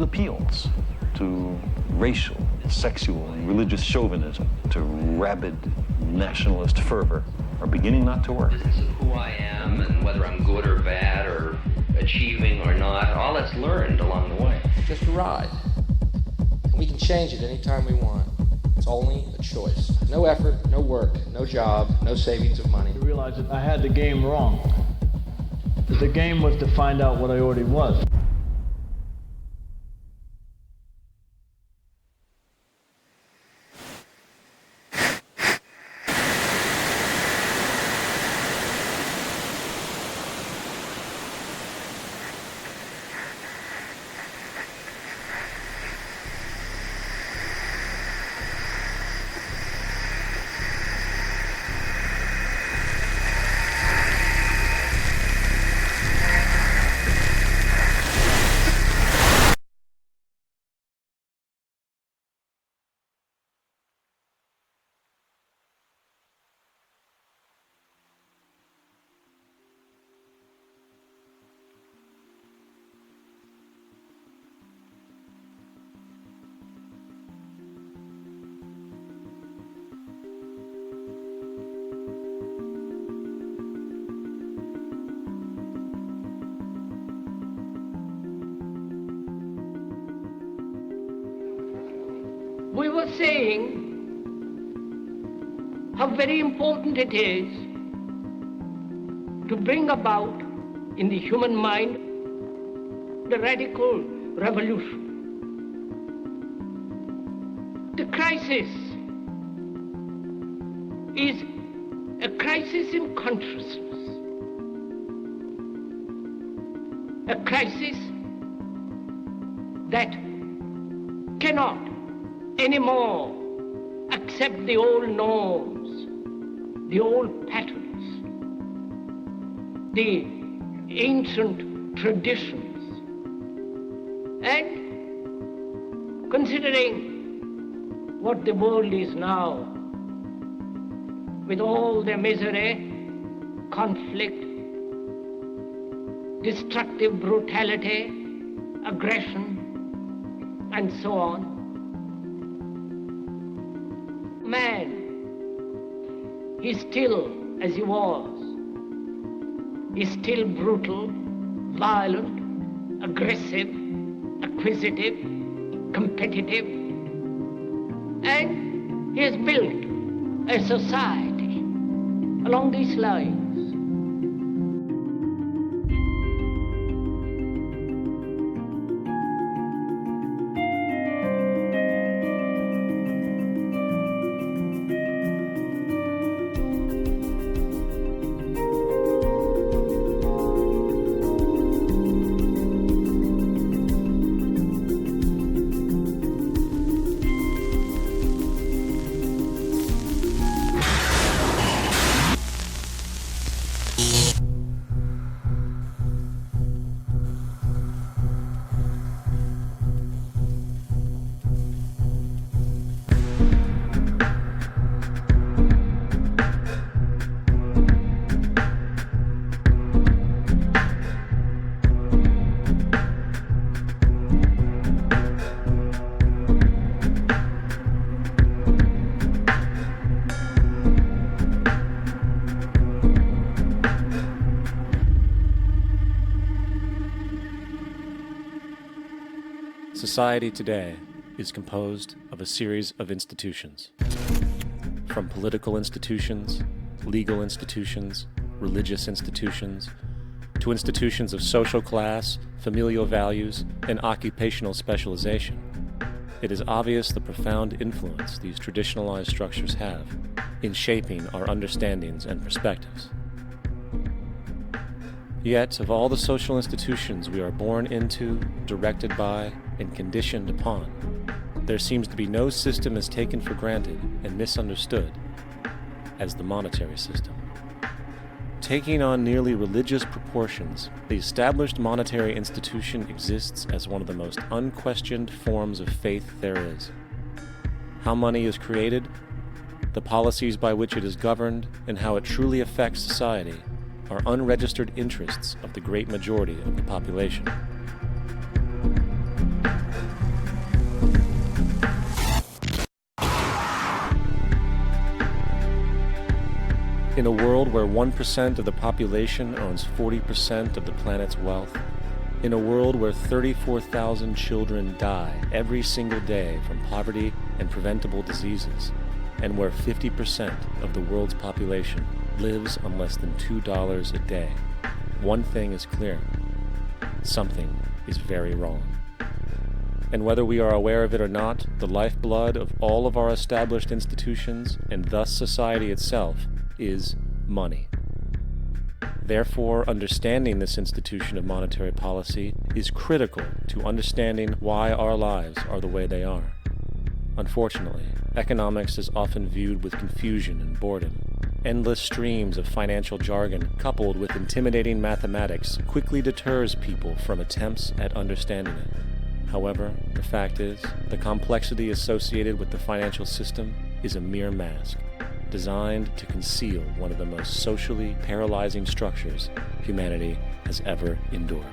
appeals to racial, sexual, and religious chauvinism, to rabid nationalist fervor, are beginning not to work. Business of who I am and whether I'm good or bad or achieving or not, all that's learned along the way. Just a ride. And we can change it anytime we want. It's only a choice. No effort, no work, no job, no savings of money. I realized that I had the game wrong. That the game was to find out what I already was. We were saying how very important it is to bring about in the human mind the radical revolution. The crisis is a crisis in consciousness, a crisis that cannot anymore accept the old norms, the old patterns, the ancient traditions. And considering what the world is now, with all the misery, conflict, destructive brutality, aggression, and so on, man is still as he was. He's still brutal, violent, aggressive, acquisitive, competitive, and he has built a society along these lines. Society today is composed of a series of institutions. From political institutions, legal institutions, religious institutions, to institutions of social class, familial values, and occupational specialization, it is obvious the profound influence these traditionalized structures have in shaping our understandings and perspectives. Yet, of all the social institutions we are born into, directed by, and conditioned upon, there seems to be no system as taken for granted and misunderstood as the monetary system. Taking on nearly religious proportions, the established monetary institution exists as one of the most unquestioned forms of faith there is. How money is created, the policies by which it is governed, and how it truly affects society are unregistered interests of the great majority of the population. In a world where 1% of the population owns 40% of the planet's wealth, in a world where 34,000 children die every single day from poverty and preventable diseases, and where 50% of the world's population lives on less than $2 a day, one thing is clear: something is very wrong. And whether we are aware of it or not, the lifeblood of all of our established institutions, and thus society itself, is money. Therefore, understanding this institution of monetary policy is critical to understanding why our lives are the way they are. Unfortunately, economics is often viewed with confusion and boredom. Endless streams of financial jargon coupled with intimidating mathematics quickly deters people from attempts at understanding it. However, the fact is, the complexity associated with the financial system is a mere mask, designed to conceal one of the most socially paralyzing structures humanity has ever endured.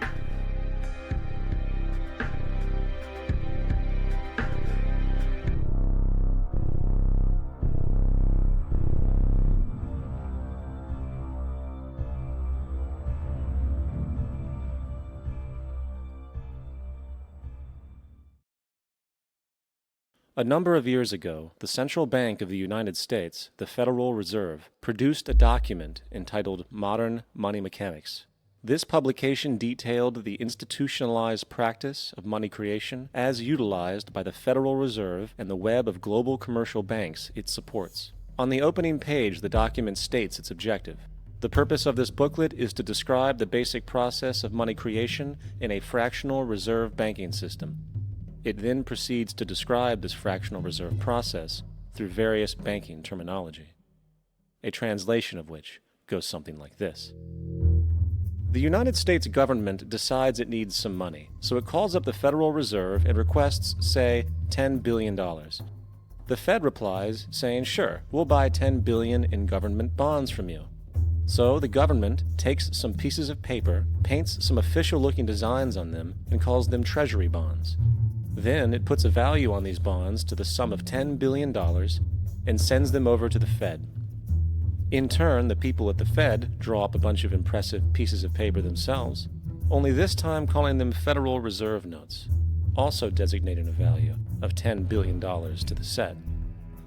A number of years ago, the Central Bank of the United States, the Federal Reserve, produced a document entitled Modern Money Mechanics. This publication detailed the institutionalized practice of money creation as utilized by the Federal Reserve and the web of global commercial banks it supports. On the opening page, the document states its objective. The purpose of this booklet is to describe the basic process of money creation in a fractional reserve banking system. It then proceeds to describe this fractional reserve process through various banking terminology, a translation of which goes something like this. The United States government decides it needs some money, so it calls up the Federal Reserve and requests, say, $10 billion. The Fed replies, saying, sure, we'll buy $10 billion in government bonds from you. So the government takes some pieces of paper, paints some official-looking designs on them, and calls them treasury bonds. Then it puts a value on these bonds to the sum of $10 billion and sends them over to the Fed. In turn, the people at the Fed draw up a bunch of impressive pieces of paper themselves, only this time calling them Federal Reserve notes, also designating a value of $10 billion to the set.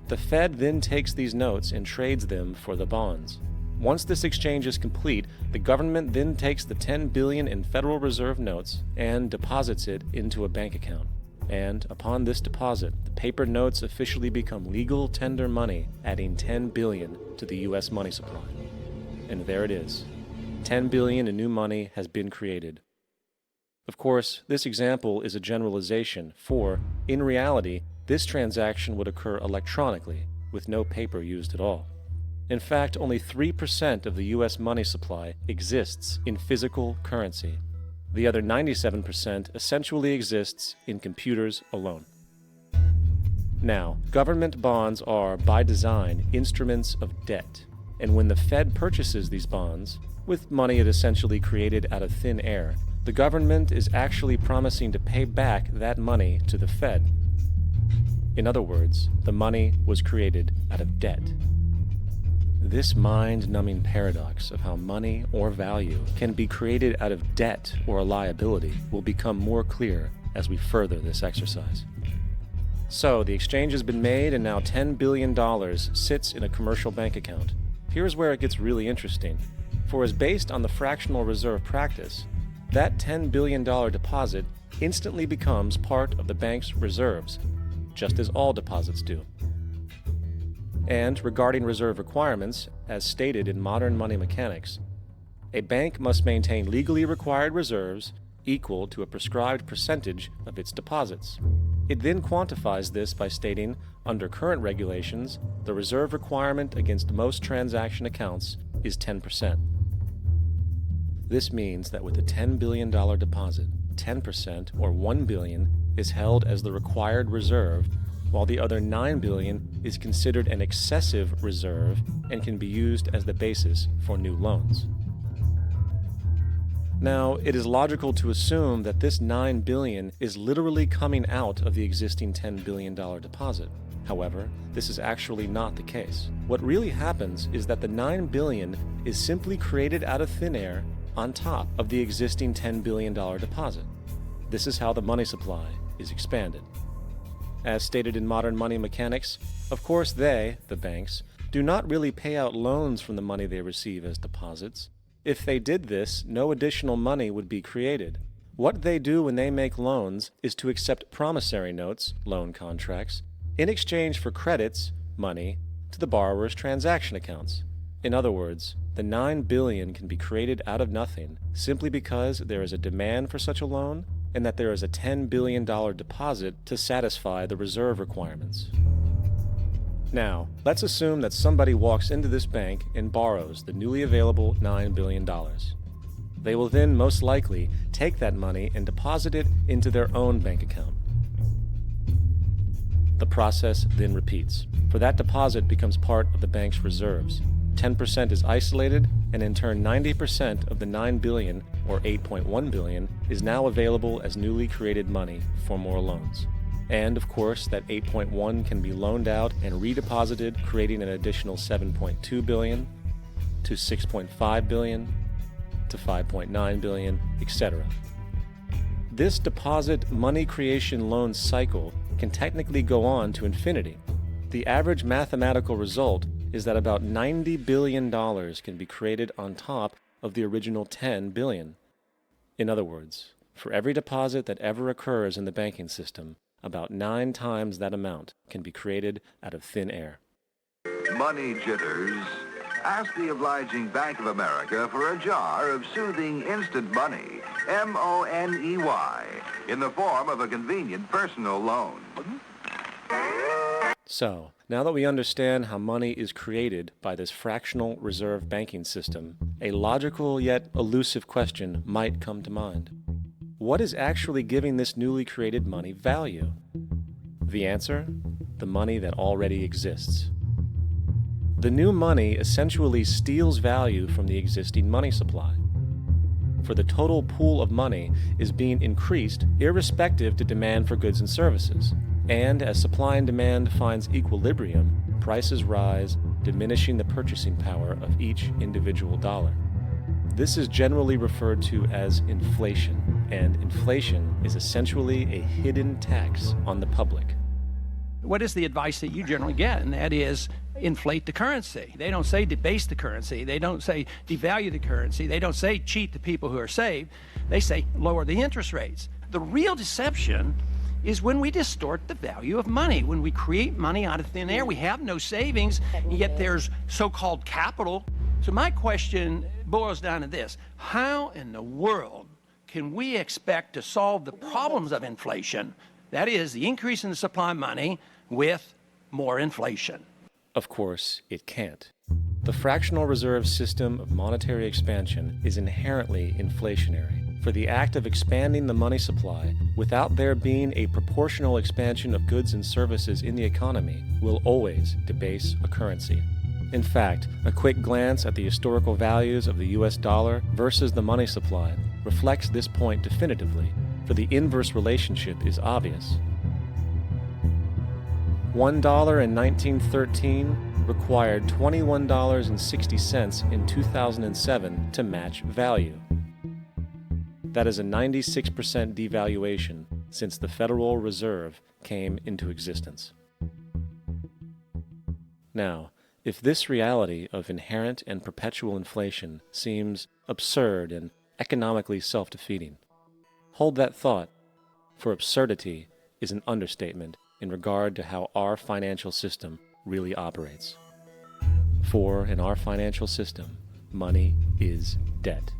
The Fed then takes these notes and trades them for the bonds. Once this exchange is complete, the government then takes the $10 billion in Federal Reserve notes and deposits it into a bank account. And upon this deposit, the paper notes officially become legal tender money, adding $10 billion to the U.S. money supply. And there it is. $10 billion in new money has been created. Of course, this example is a generalization, for, in reality, this transaction would occur electronically, with no paper used at all. In fact, only 3% of the U.S. money supply exists in physical currency. The other 97% essentially exists in computers alone. Now, government bonds are, by design, instruments of debt, and when the Fed purchases these bonds, with money it essentially created out of thin air, the government is actually promising to pay back that money to the Fed. In other words, the money was created out of debt. This mind-numbing paradox of how money or value can be created out of debt or a liability will become more clear as we further this exercise. So, the exchange has been made and now $10 billion sits in a commercial bank account. Here's where it gets really interesting. For as based on the fractional reserve practice, that $10 billion deposit instantly becomes part of the bank's reserves, just as all deposits do. And regarding reserve requirements, as stated in modern money mechanics, a bank must maintain legally required reserves equal to a prescribed percentage of its deposits. It then quantifies this by stating, under current regulations, the reserve requirement against most transaction accounts is 10%. This means that with a $10 billion deposit, 10% or $1 billion is held as the required reserve, while the other $9 billion is considered an excessive reserve and can be used as the basis for new loans. Now, it is logical to assume that this $9 billion is literally coming out of the existing $10 billion deposit. However, this is actually not the case. What really happens is that the $9 billion is simply created out of thin air on top of the existing $10 billion deposit. This is how the money supply is expanded. As stated in modern money mechanics, of course they, the banks, do not really pay out loans from the money they receive as deposits. If they did this, no additional money would be created. What they do when they make loans is to accept promissory notes, loan contracts, in exchange for credits, money, to the borrower's transaction accounts. In other words, the $9 billion can be created out of nothing simply because there is a demand for such a loan and that there is a $10 billion deposit to satisfy the reserve requirements. Now, let's assume that somebody walks into this bank and borrows the newly available $9 billion. They will then most likely take that money and deposit it into their own bank account. The process then repeats, for that deposit becomes part of the bank's reserves. 10% is isolated, and in turn 90% of the $9 billion, or $8.1 billion, is now available as newly created money for more loans. And of course, that 8.1 can be loaned out and redeposited, creating an additional 7.2 billion, to 6.5 billion, to 5.9 billion, etc. This deposit money creation loan cycle can technically go on to infinity. The average mathematical result is that about $90 billion can be created on top of the original $10 billion. In other words, for every deposit that ever occurs in the banking system, about 9 times that amount can be created out of thin air. Money jitters? Ask the obliging Bank of America for a jar of soothing instant money, M-O-N-E-Y, in the form of a convenient personal loan. So, now that we understand how money is created by this fractional reserve banking system, a logical yet elusive question might come to mind. What is actually giving this newly created money value? The answer? The money that already exists. The new money essentially steals value from the existing money supply. For the total pool of money is being increased irrespective to demand for goods and services. And as supply and demand finds equilibrium, prices rise, diminishing the purchasing power of each individual dollar. This is generally referred to as inflation, and inflation is essentially a hidden tax on the public. What is the advice that you generally get? And that is inflate the currency. They don't say debase the currency. They don't say devalue the currency. They don't say cheat the people who are saved. They say lower the interest rates. The real deception is when we distort the value of money. When we create money out of thin air, we have no savings, and yet there's so-called capital. So my question boils down to this: how in the world can we expect to solve the problems of inflation, that is, the increase in the supply of money, with more inflation? Of course, it can't. The fractional reserve system of monetary expansion is inherently inflationary. For the act of expanding the money supply, without there being a proportional expansion of goods and services in the economy, will always debase a currency. In fact, a quick glance at the historical values of the US dollar versus the money supply reflects this point definitively, for the inverse relationship is obvious. $1 in 1913 required $21.60 in 2007 to match value. That is a 96% devaluation since the Federal Reserve came into existence. Now, if this reality of inherent and perpetual inflation seems absurd and economically self-defeating, hold that thought, for absurdity is an understatement in regard to how our financial system really operates. For in our financial system, money is debt.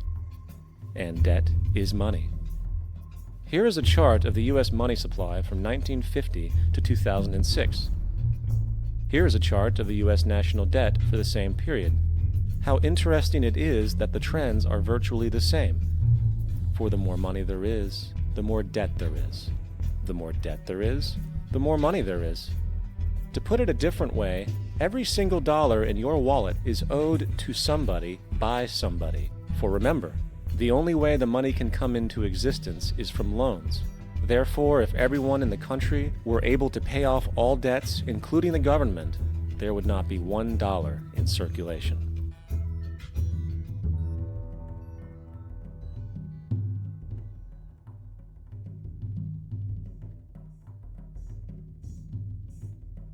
And debt is money. Here is a chart of the U.S. money supply from 1950 to 2006. Here is a chart of the U.S. national debt for the same period. How interesting it is that the trends are virtually the same. For the more money there is, the more debt there is. The more debt there is, the more money there is. To put it a different way, every single dollar in your wallet is owed to somebody by somebody. For remember, the only way the money can come into existence is from loans. Therefore, if everyone in the country were able to pay off all debts, including the government, there would not be $1 in circulation.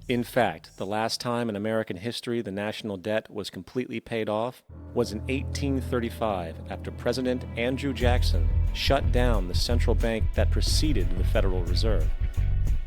In fact, the last time in American history the national debt was completely paid off was in 1835 after President Andrew Jackson shut down the central bank that preceded the Federal Reserve.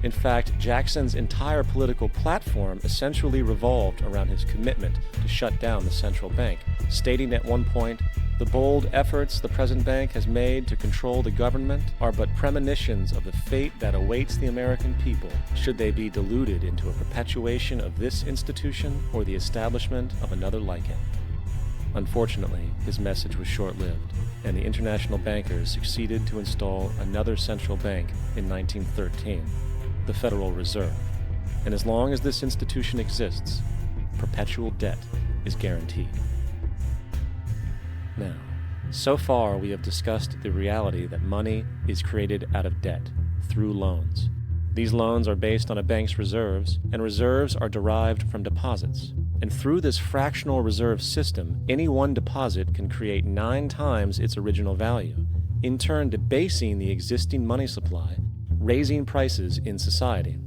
In fact, Jackson's entire political platform essentially revolved around his commitment to shut down the central bank, stating at one point, "The bold efforts the present bank has made to control the government are but premonitions of the fate that awaits the American people should they be deluded into a perpetuation of this institution or the establishment of another like it." Unfortunately, his message was short-lived, and the international bankers succeeded to install another central bank in 1913, the Federal Reserve. And as long as this institution exists, perpetual debt is guaranteed. Now, so far we have discussed the reality that money is created out of debt, through loans. These loans are based on a bank's reserves, and reserves are derived from deposits. And through this fractional reserve system, any one deposit can create 9 times its original value, in turn debasing the existing money supply, raising prices in society.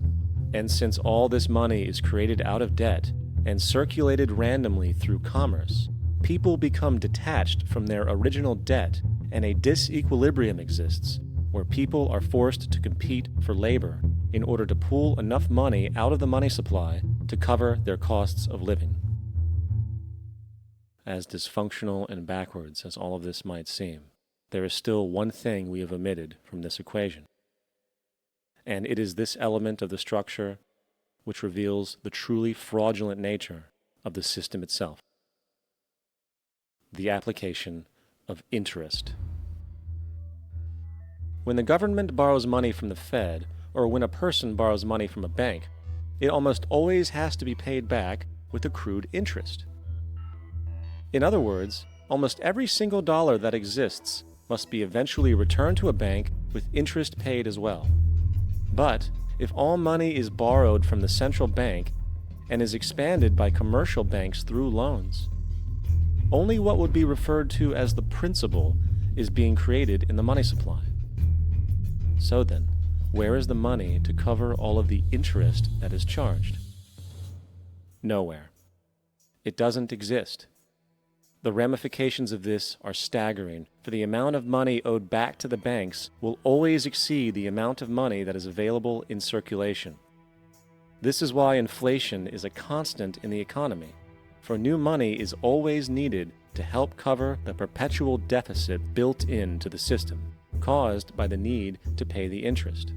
And since all this money is created out of debt and circulated randomly through commerce, people become detached from their original debt, and a disequilibrium exists where people are forced to compete for labor in order to pool enough money out of the money supply to cover their costs of living. As dysfunctional and backwards as all of this might seem, there is still one thing we have omitted from this equation. And it is this element of the structure which reveals the truly fraudulent nature of the system itself: the application of interest. When the government borrows money from the Fed, or when a person borrows money from a bank, it almost always has to be paid back with accrued interest. In other words, almost every single dollar that exists must be eventually returned to a bank with interest paid as well. But if all money is borrowed from the central bank and is expanded by commercial banks through loans, only what would be referred to as the principal is being created in the money supply. So then, where is the money to cover all of the interest that is charged? Nowhere. It doesn't exist. The ramifications of this are staggering, for the amount of money owed back to the banks will always exceed the amount of money that is available in circulation. This is why inflation is a constant in the economy, for new money is always needed to help cover the perpetual deficit built into the system, caused by the need to pay the interest.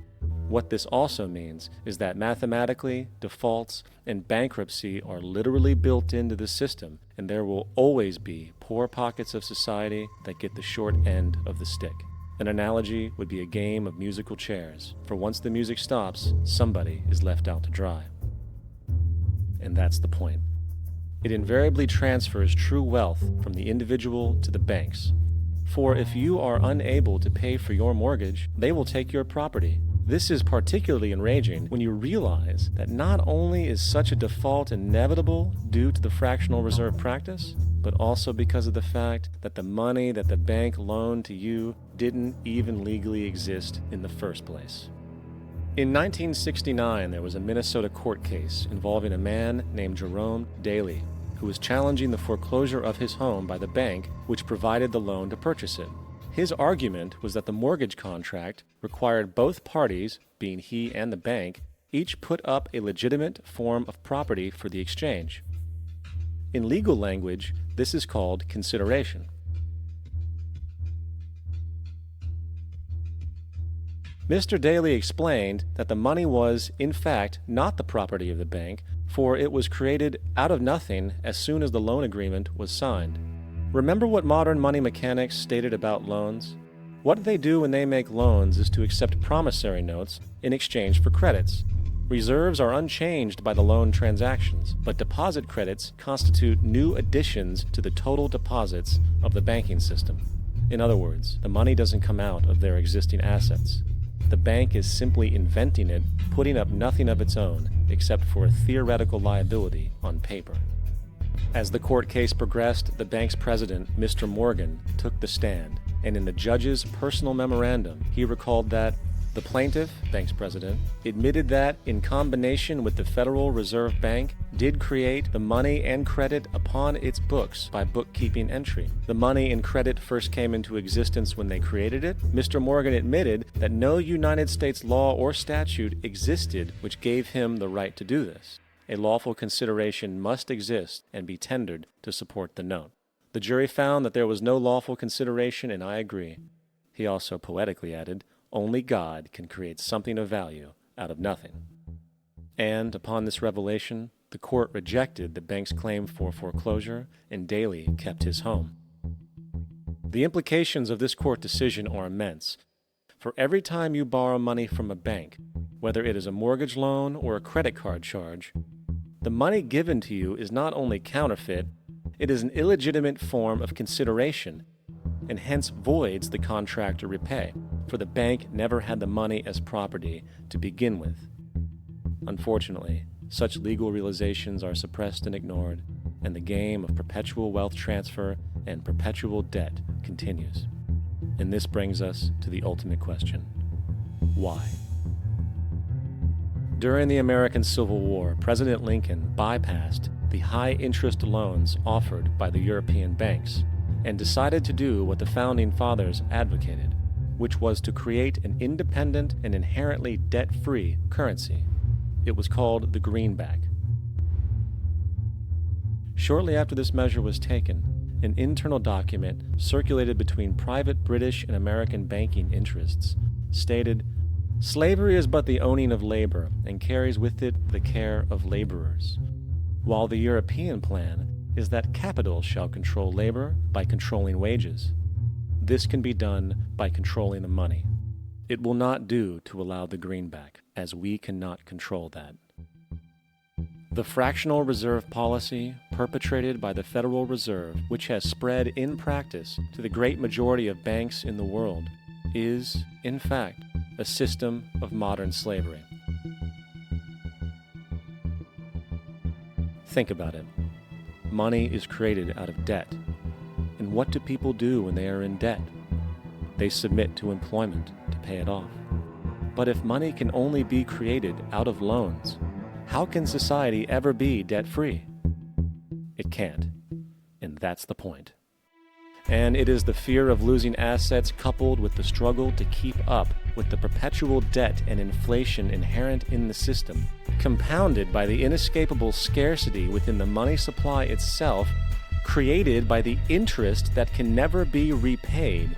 What this also means is that mathematically, defaults and bankruptcy are literally built into the system, and there will always be poor pockets of society that get the short end of the stick. An analogy would be a game of musical chairs, for once the music stops, somebody is left out to dry. And that's the point. It invariably transfers true wealth from the individual to the banks. For if you are unable to pay for your mortgage, they will take your property. This is particularly enraging when you realize that not only is such a default inevitable due to the fractional reserve practice, but also because of the fact that the money that the bank loaned to you didn't even legally exist in the first place. In 1969, there was a Minnesota court case involving a man named Jerome Daly, who was challenging the foreclosure of his home by the bank which provided the loan to purchase it. His argument was that the mortgage contract required both parties, being he and the bank, each put up a legitimate form of property for the exchange. In legal language, this is called consideration. Mr. Daly explained that the money was, in fact, not the property of the bank, for it was created out of nothing as soon as the loan agreement was signed. Remember what modern money mechanics stated about loans? What they do when they make loans is to accept promissory notes in exchange for credits. Reserves are unchanged by the loan transactions, but deposit credits constitute new additions to the total deposits of the banking system. In other words, the money doesn't come out of their existing assets. the bank is simply inventing it, putting up nothing of its own except for a theoretical liability on paper. As the court case progressed, the bank's president, Mr. Morgan, took the stand, and in the judge's personal memorandum, he recalled that the plaintiff, bank's president, admitted that, in combination with the Federal Reserve Bank, did create the money and credit upon its books by bookkeeping entry. The money and credit first came into existence when they created it. Mr. Morgan admitted that no United States law or statute existed which gave him the right to do this. A lawful consideration must exist and be tendered to support the note. The jury found that there was no lawful consideration, and I agree. He also poetically added, "Only God can create something of value out of nothing." And upon this revelation, the court rejected the bank's claim for foreclosure, and Daley kept his home. The implications of this court decision are immense. For every time you borrow money from a bank, whether it is a mortgage loan or a credit card charge, the money given to you is not only counterfeit, it is an illegitimate form of consideration, and hence voids the contract to repay, for the bank never had the money as property to begin with. Unfortunately, such legal realizations are suppressed and ignored, and the game of perpetual wealth transfer and perpetual debt continues. And this brings us to the ultimate question: why? During the American Civil War, President Lincoln bypassed the high-interest loans offered by the European banks and decided to do what the Founding Fathers advocated, which was to create an independent and inherently debt-free currency. It was called the greenback. Shortly after this measure was taken, an internal document circulated between private British and American banking interests stated, "Slavery is but the owning of labor, and carries with it the care of laborers, while the European plan is that capital shall control labor by controlling wages. This can be done by controlling the money. It will not do to allow the greenback, as we cannot control that." The fractional reserve policy perpetrated by the Federal Reserve, which has spread in practice to the great majority of banks in the world, is, in fact, a system of modern slavery. Think about it. Money is created out of debt. And what do people do when they are in debt? They submit to employment to pay it off. But if money can only be created out of loans, how can society ever be debt-free? It can't. And that's the point. And it is the fear of losing assets coupled with the struggle to keep up with the perpetual debt and inflation inherent in the system, compounded by the inescapable scarcity within the money supply itself, created by the interest that can never be repaid,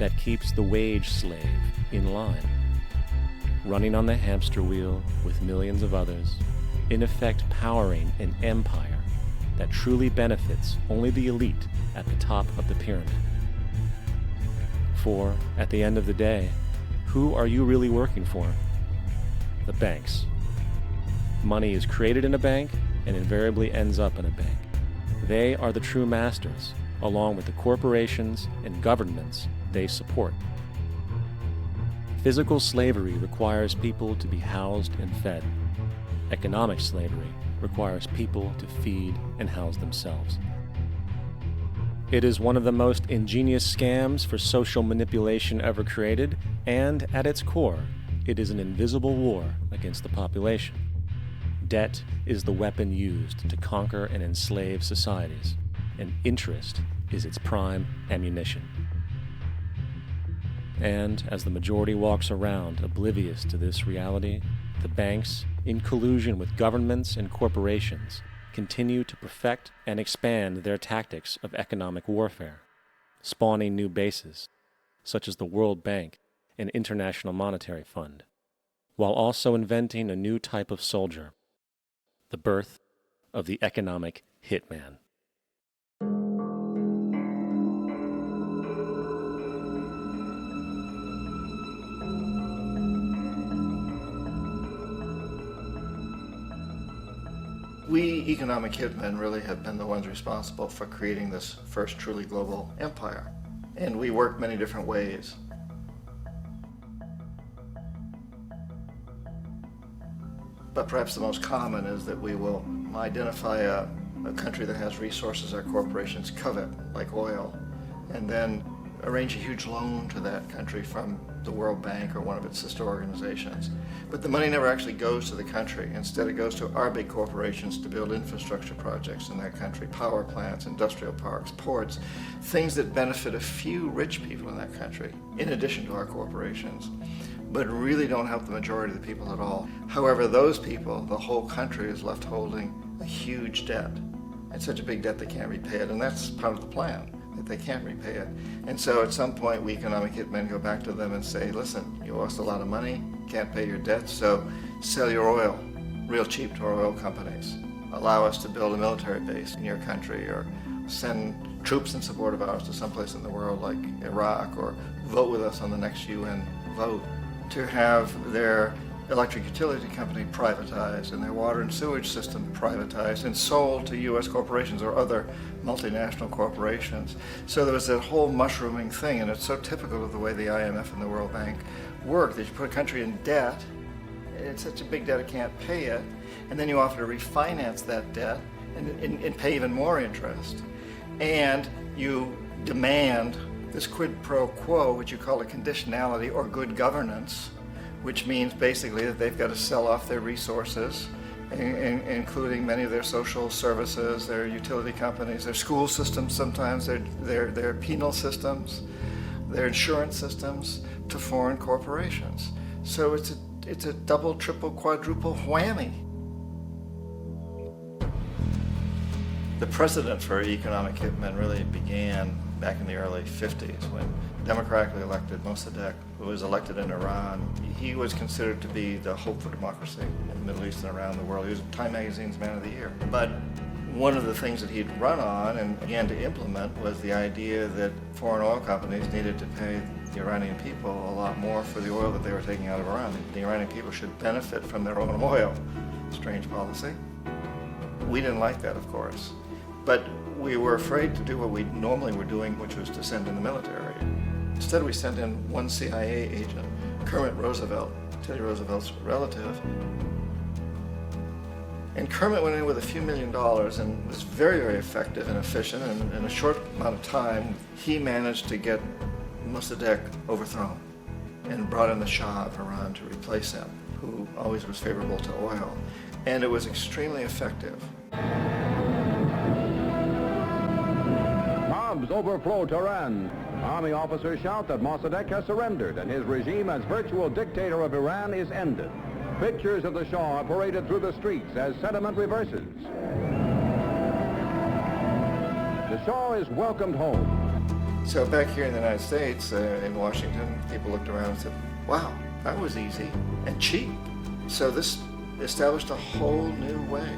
that keeps the wage slave in line, running on the hamster wheel with millions of others, in effect powering an empire that truly benefits only the elite at the top of the pyramid. For, at the end of the day, who are you really working for? The banks. Money is created in a bank and invariably ends up in a bank. They are the true masters, along with the corporations and governments they support. Physical slavery requires people to be housed and fed. Economic slavery requires people to feed and house themselves. It is one of the most ingenious scams for social manipulation ever created, and at its core, it is an invisible war against the population. Debt is the weapon used to conquer and enslave societies, and interest is its prime ammunition. And as the majority walks around oblivious to this reality, the banks, in collusion with governments and corporations, continue to perfect and expand their tactics of economic warfare, spawning new bases, such as the World Bank and International Monetary Fund, while also inventing a new type of soldier, the birth of the economic hitman. We economic hitmen really have been the ones responsible for creating this first truly global empire. And we work many different ways. But perhaps the most common is that we will identify a country that has resources our corporations covet, like oil, and then arrange a huge loan to that country from the World Bank or one of its sister organizations. But the money never actually goes to the country. Instead, it goes to our big corporations to build infrastructure projects in that country, power plants, industrial parks, ports, things that benefit a few rich people in that country, in addition to our corporations, but really don't help the majority of the people at all. However, those people, the whole country is left holding a huge debt. It's such a big debt they can't repay it, and that's part of the plan, that they can't repay it. And so at some point, we economic hitmen go back to them and say, listen, you owe us a lot of money, can't pay your debts, so sell your oil real cheap to our oil companies. Allow us to build a military base in your country, or send troops in support of ours to someplace in the world like Iraq, or vote with us on the next UN vote. To have their electric utility company privatized and their water and sewage system privatized and sold to U.S. corporations or other multinational corporations. So there was that whole mushrooming thing, and it's so typical of the way the IMF and the World Bank work, that you put a country in debt, it's such a big debt it can't pay it, and then you offer to refinance that debt and pay even more interest. And you demand this quid pro quo, which you call a conditionality or good governance, which means basically that they've got to sell off their resources, including many of their social services, their utility companies, their school systems sometimes, their penal systems, their insurance systems, to foreign corporations. So it's a double, triple, quadruple whammy. The precedent for economic hitmen really began back in the early 50s when democratically elected Mossadegh, who was elected in Iran, he was considered to be the hope for democracy in the Middle East and around the world. He was Time Magazine's Man of the Year. But one of the things that he'd run on and began to implement was the idea that foreign oil companies needed to pay the Iranian people a lot more for the oil that they were taking out of Iran. The Iranian people should benefit from their own oil. Strange policy. We didn't like that, of course. But we were afraid to do what we normally were doing, which was to send in the military. Instead, we sent in one CIA agent, Kermit Roosevelt, Teddy Roosevelt's relative. And Kermit went in with a few $1 million and was very, very effective and efficient. And in a short amount of time, he managed to get Mossadegh overthrown and brought in the Shah of Iran to replace him, who always was favorable to oil. And it was extremely effective. Bombs overflow Tehran. Army officers shout that Mossadegh has surrendered and his regime as virtual dictator of Iran is ended. Pictures of the Shah are paraded through the streets as sentiment reverses. The Shah is welcomed home. So back here in the United States, in Washington, people looked around and said, wow, that was easy and cheap. So this established a whole new way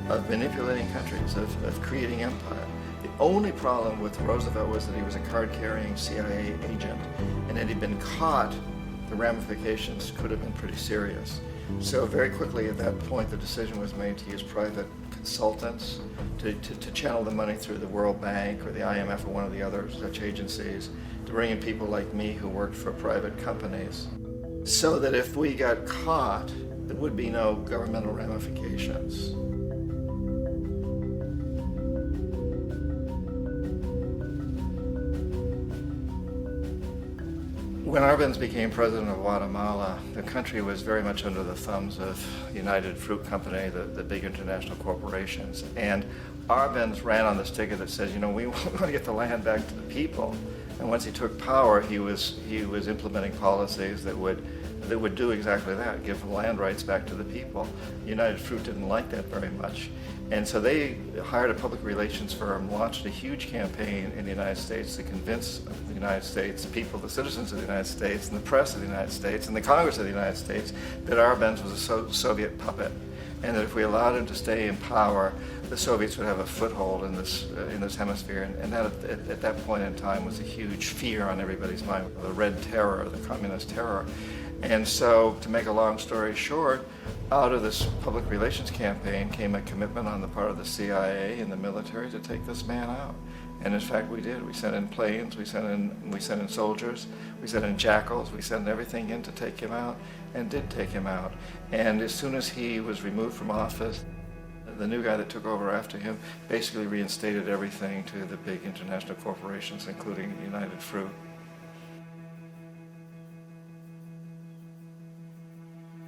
of manipulating countries, of creating empire. The only problem with Roosevelt was that he was a card-carrying CIA agent, and had he been caught, the ramifications could have been pretty serious. So very quickly at that point, the decision was made to use private consultants to channel the money through the World Bank or the IMF or one of the other such agencies, to bring in people like me who worked for private companies, so that if we got caught, there would be no governmental ramifications. When Arbenz became president of Guatemala, the country was very much under the thumbs of United Fruit Company, the big international corporations. And Arbenz ran on this ticket that says, you know, we want to get the land back to the people. And once he took power, he was implementing policies that would do exactly that, give the land rights back to the people. United Fruit didn't like that very much. And so they hired a public relations firm, launched a huge campaign in the United States to convince the United States people, the citizens of the United States, and the press of the United States, and the Congress of the United States, that Arbenz was a Soviet puppet, and that if we allowed him to stay in power, the Soviets would have a foothold in this hemisphere. And that at that point in time was a huge fear on everybody's mind, the Red Terror, the Communist terror. And so, to make a long story short, out of this public relations campaign came a commitment on the part of the CIA and the military to take this man out. And in fact, we did. We sent in planes, we sent in soldiers, we sent in jackals, we sent everything in to take him out, and did take him out. And as soon as he was removed from office, the new guy that took over after him basically reinstated everything to the big international corporations, including United Fruit.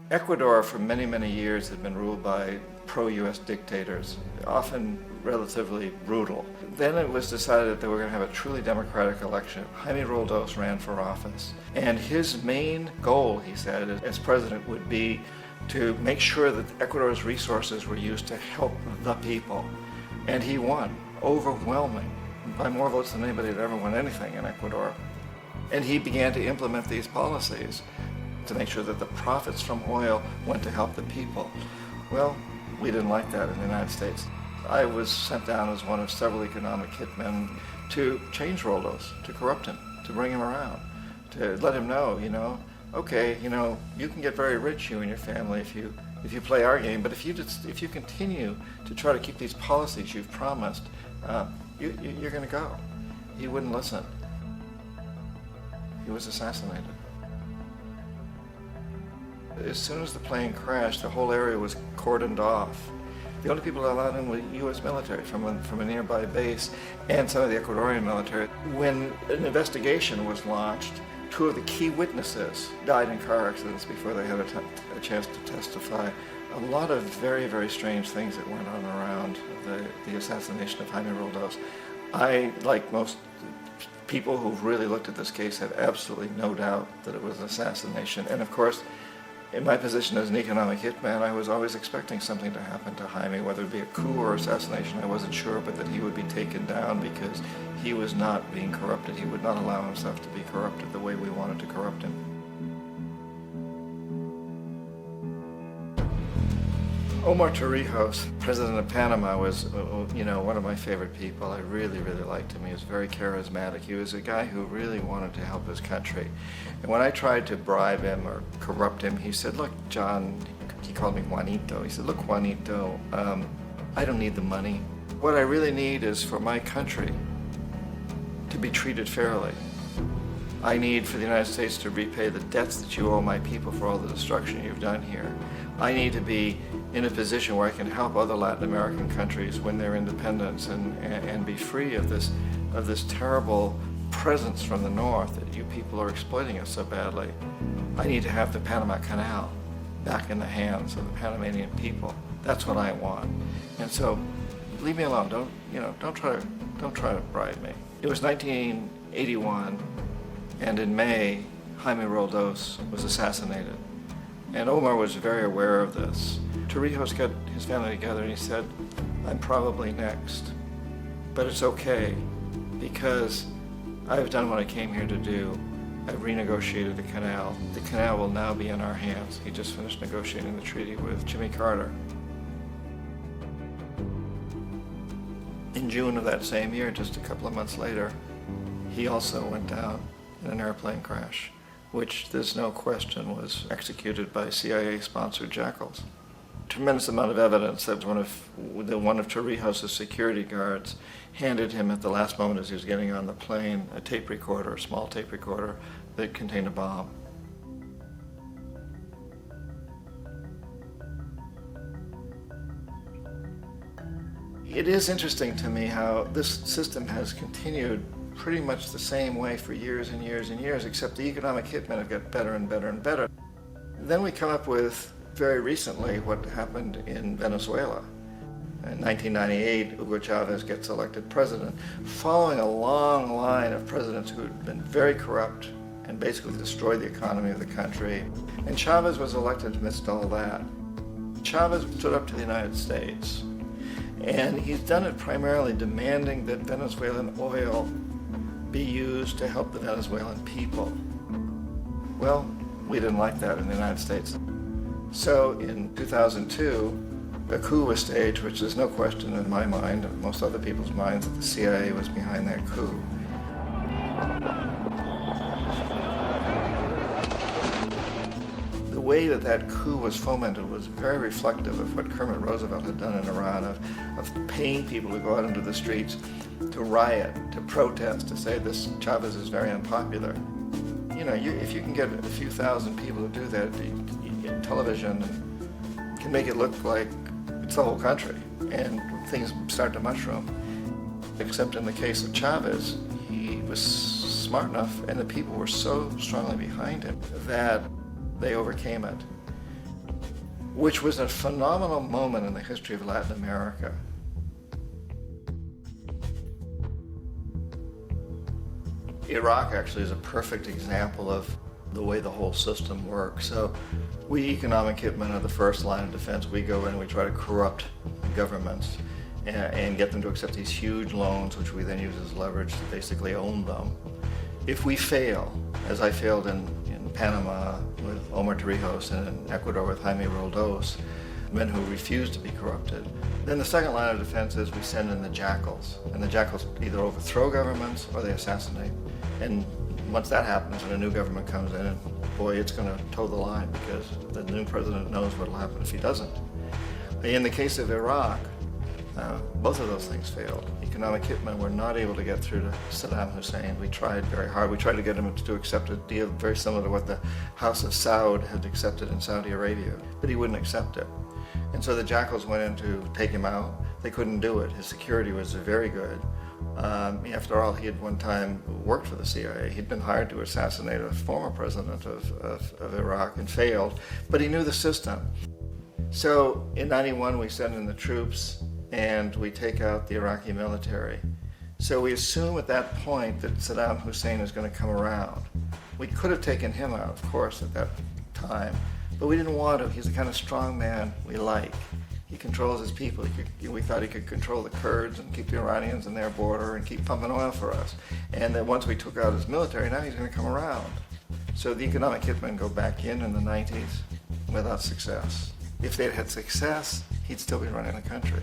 Ecuador for many, many years had been ruled by pro-US dictators, often relatively brutal. Then it was decided that they were going to have a truly democratic election. Jaime Roldos ran for office, and his main goal, he said, as president would be to make sure that Ecuador's resources were used to help the people. And he won, overwhelming, by more votes than anybody had ever won anything in Ecuador. And he began to implement these policies to make sure that the profits from oil went to help the people. Well, we didn't like that in the United States. I was sent down as one of several economic hitmen to change Roldos, to corrupt him, to bring him around, to let him know, okay, you can get very rich, you and your family, if you play our game, but if you continue to try to keep these policies you've promised, you're going to go. He wouldn't listen. He was assassinated. As soon as the plane crashed, the whole area was cordoned off. The only people allowed in were U.S. military from a nearby base and some of the Ecuadorian military. When an investigation was launched, 2 of the key witnesses died in car accidents before they had a chance to testify. A lot of very, very strange things that went on around the assassination of Jaime Roldos. I, like most people who've really looked at this case, have absolutely no doubt that it was an assassination. And of course, in my position as an economic hitman, I was always expecting something to happen to Jaime, whether it be a coup or assassination, I wasn't sure, but that he would be taken down because he was not being corrupted. He would not allow himself to be corrupted the way we wanted to corrupt him. Omar Torrijos, president of Panama, was, one of my favorite people. I really, really liked him. He was very charismatic. He was a guy who really wanted to help his country. And when I tried to bribe him or corrupt him, he said, look, John, he called me Juanito. He said, look, Juanito, I don't need the money. What I really need is for my country to be treated fairly. I need for the United States to repay the debts that you owe my people for all the destruction you've done here. I need to be in a position where I can help other Latin American countries win their independence and be free of this terrible presence from the north that you people are exploiting us so badly. I need to have the Panama Canal back in the hands of the Panamanian people. That's what I want. And so, leave me alone. Don't try to bribe me. It was 1981, and in May, Jaime Roldos was assassinated. And Omar was very aware of this. Torrijos got his family together and he said, I'm probably next, but it's okay because I've done what I came here to do. I've renegotiated the canal. The canal will now be in our hands. He just finished negotiating the treaty with Jimmy Carter. In June of that same year, just a couple of months later, he also went down in an airplane crash, which there's no question was executed by CIA-sponsored jackals. Tremendous amount of evidence that one of Torrijos' security guards handed him at the last moment as he was getting on the plane a tape recorder, a small tape recorder that contained a bomb. It is interesting to me how this system has continued pretty much the same way for years and years and years, except the economic hitmen have got better and better and better. Then we come up with, very recently, what happened in Venezuela. In 1998, Hugo Chavez gets elected president, following a long line of presidents who had been very corrupt and basically destroyed the economy of the country. And Chavez was elected amidst all that. Chavez stood up to the United States, and he's done it primarily demanding that Venezuelan oil be used to help the Venezuelan people. Well, we didn't like that in the United States. So in 2002, a coup was staged, which there's no question in my mind, and most other people's minds, that the CIA was behind that coup. The way that coup was fomented was very reflective of what Kermit Roosevelt had done in Iran, of paying people to go out into the streets to riot, to protest, to say this Chavez is very unpopular. You know, if you can get a few thousand people to do that in television, can make it look like it's the whole country, and things start to mushroom. Except in the case of Chavez, he was smart enough, and the people were so strongly behind him that they overcame it, which was a phenomenal moment in the history of Latin America. Iraq actually is a perfect example of the way the whole system works. So we economic hitmen are the first line of defense. We go in and we try to corrupt governments and get them to accept these huge loans, which we then use as leverage to basically own them. If we fail, as I failed in Panama with Omar Torrijos and in Ecuador with Jaime Roldos, men who refused to be corrupted, then the second line of defense is we send in the jackals. And the jackals either overthrow governments or they assassinate. And once that happens and a new government comes in, boy, it's going to toe the line because the new president knows what will happen if he doesn't. In the case of Iraq, both of those things failed. Economic hitmen were not able to get through to Saddam Hussein. We tried very hard. We tried to get him to accept a deal very similar to what the House of Saud had accepted in Saudi Arabia, but he wouldn't accept it. And so the jackals went in to take him out. They couldn't do it. His security was very good. After all, he had one time worked for the CIA. He'd been hired to assassinate a former president of Iraq and failed, but he knew the system. So in '91, we send in the troops and we take out the Iraqi military. So we assume at that point that Saddam Hussein is going to come around. We could have taken him out, of course, at that time, but we didn't want to. He's the kind of strong man we like. He controls his people. We thought he could control the Kurds and keep the Iranians in their border and keep pumping oil for us. And that once we took out his military, now he's going to come around. So the economic hitmen go back in the 90s without success. If they'd had success, he'd still be running the country.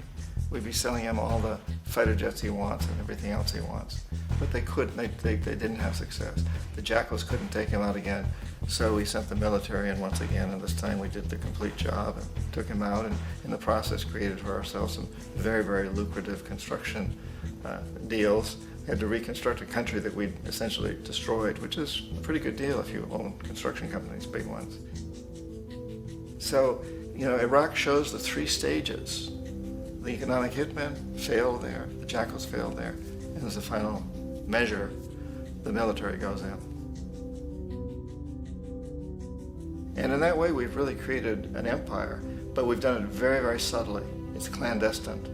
We'd be selling him all the fighter jets he wants and everything else he wants. But they couldn't, they didn't have success. The jackals couldn't take him out again, so we sent the military in once again, and this time we did the complete job and took him out, and in the process created for ourselves some very, very lucrative construction deals. We had to reconstruct a country that we'd essentially destroyed, which is a pretty good deal if you own construction companies, big ones. So, you know, Iraq shows the three stages. The economic hitmen failed there, the jackals failed there, and as a final measure, the military goes in. And in that way, we've really created an empire, but we've done it very, very subtly. It's clandestine.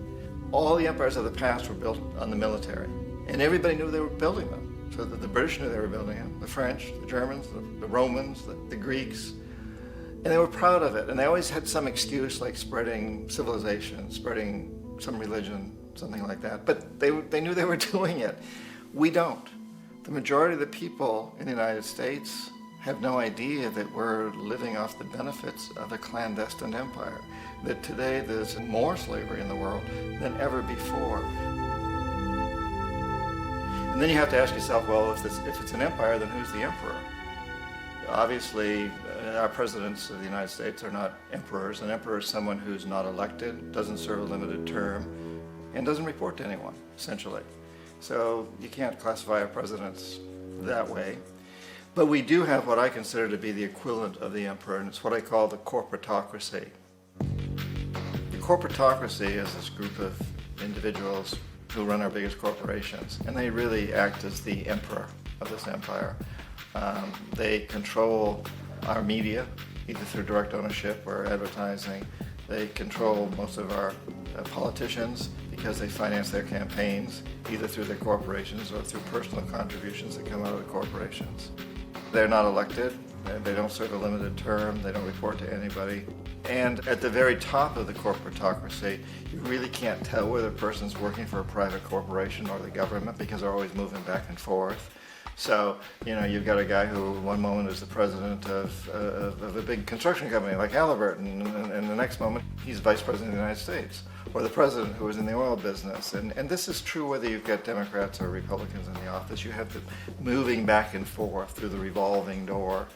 All the empires of the past were built on the military, and everybody knew they were building them. So the British knew they were building them, the French, the Germans, the Romans, the Greeks. And they were proud of it, and they always had some excuse like spreading civilization, spreading some religion, something like that. But they knew they were doing it. We don't. The majority of the people in the United States have no idea that we're living off the benefits of a clandestine empire, that today there's more slavery in the world than ever before. And then you have to ask yourself, well, if it's an empire, then who's the emperor? Obviously, our presidents of the United States are not emperors. An emperor is someone who's not elected, doesn't serve a limited term, and doesn't report to anyone, essentially. So you can't classify our presidents that way. But we do have what I consider to be the equivalent of the emperor, and it's what I call the corporatocracy. The corporatocracy is this group of individuals who run our biggest corporations, and they really act as the emperor of this empire. They control our media, either through direct ownership or advertising. They control most of our politicians because they finance their campaigns, either through their corporations or through personal contributions that come out of the corporations. They're not elected, they don't serve a limited term, they don't report to anybody. And at the very top of the corporatocracy, you really can't tell whether a person's working for a private corporation or the government because they're always moving back and forth. So, you know, you've got a guy who one moment is the president of a big construction company like Halliburton, and the next moment he's vice president of the United States, or the president who is in the oil business. And this is true whether you've got Democrats or Republicans in the office. You have the moving back and forth through the revolving door.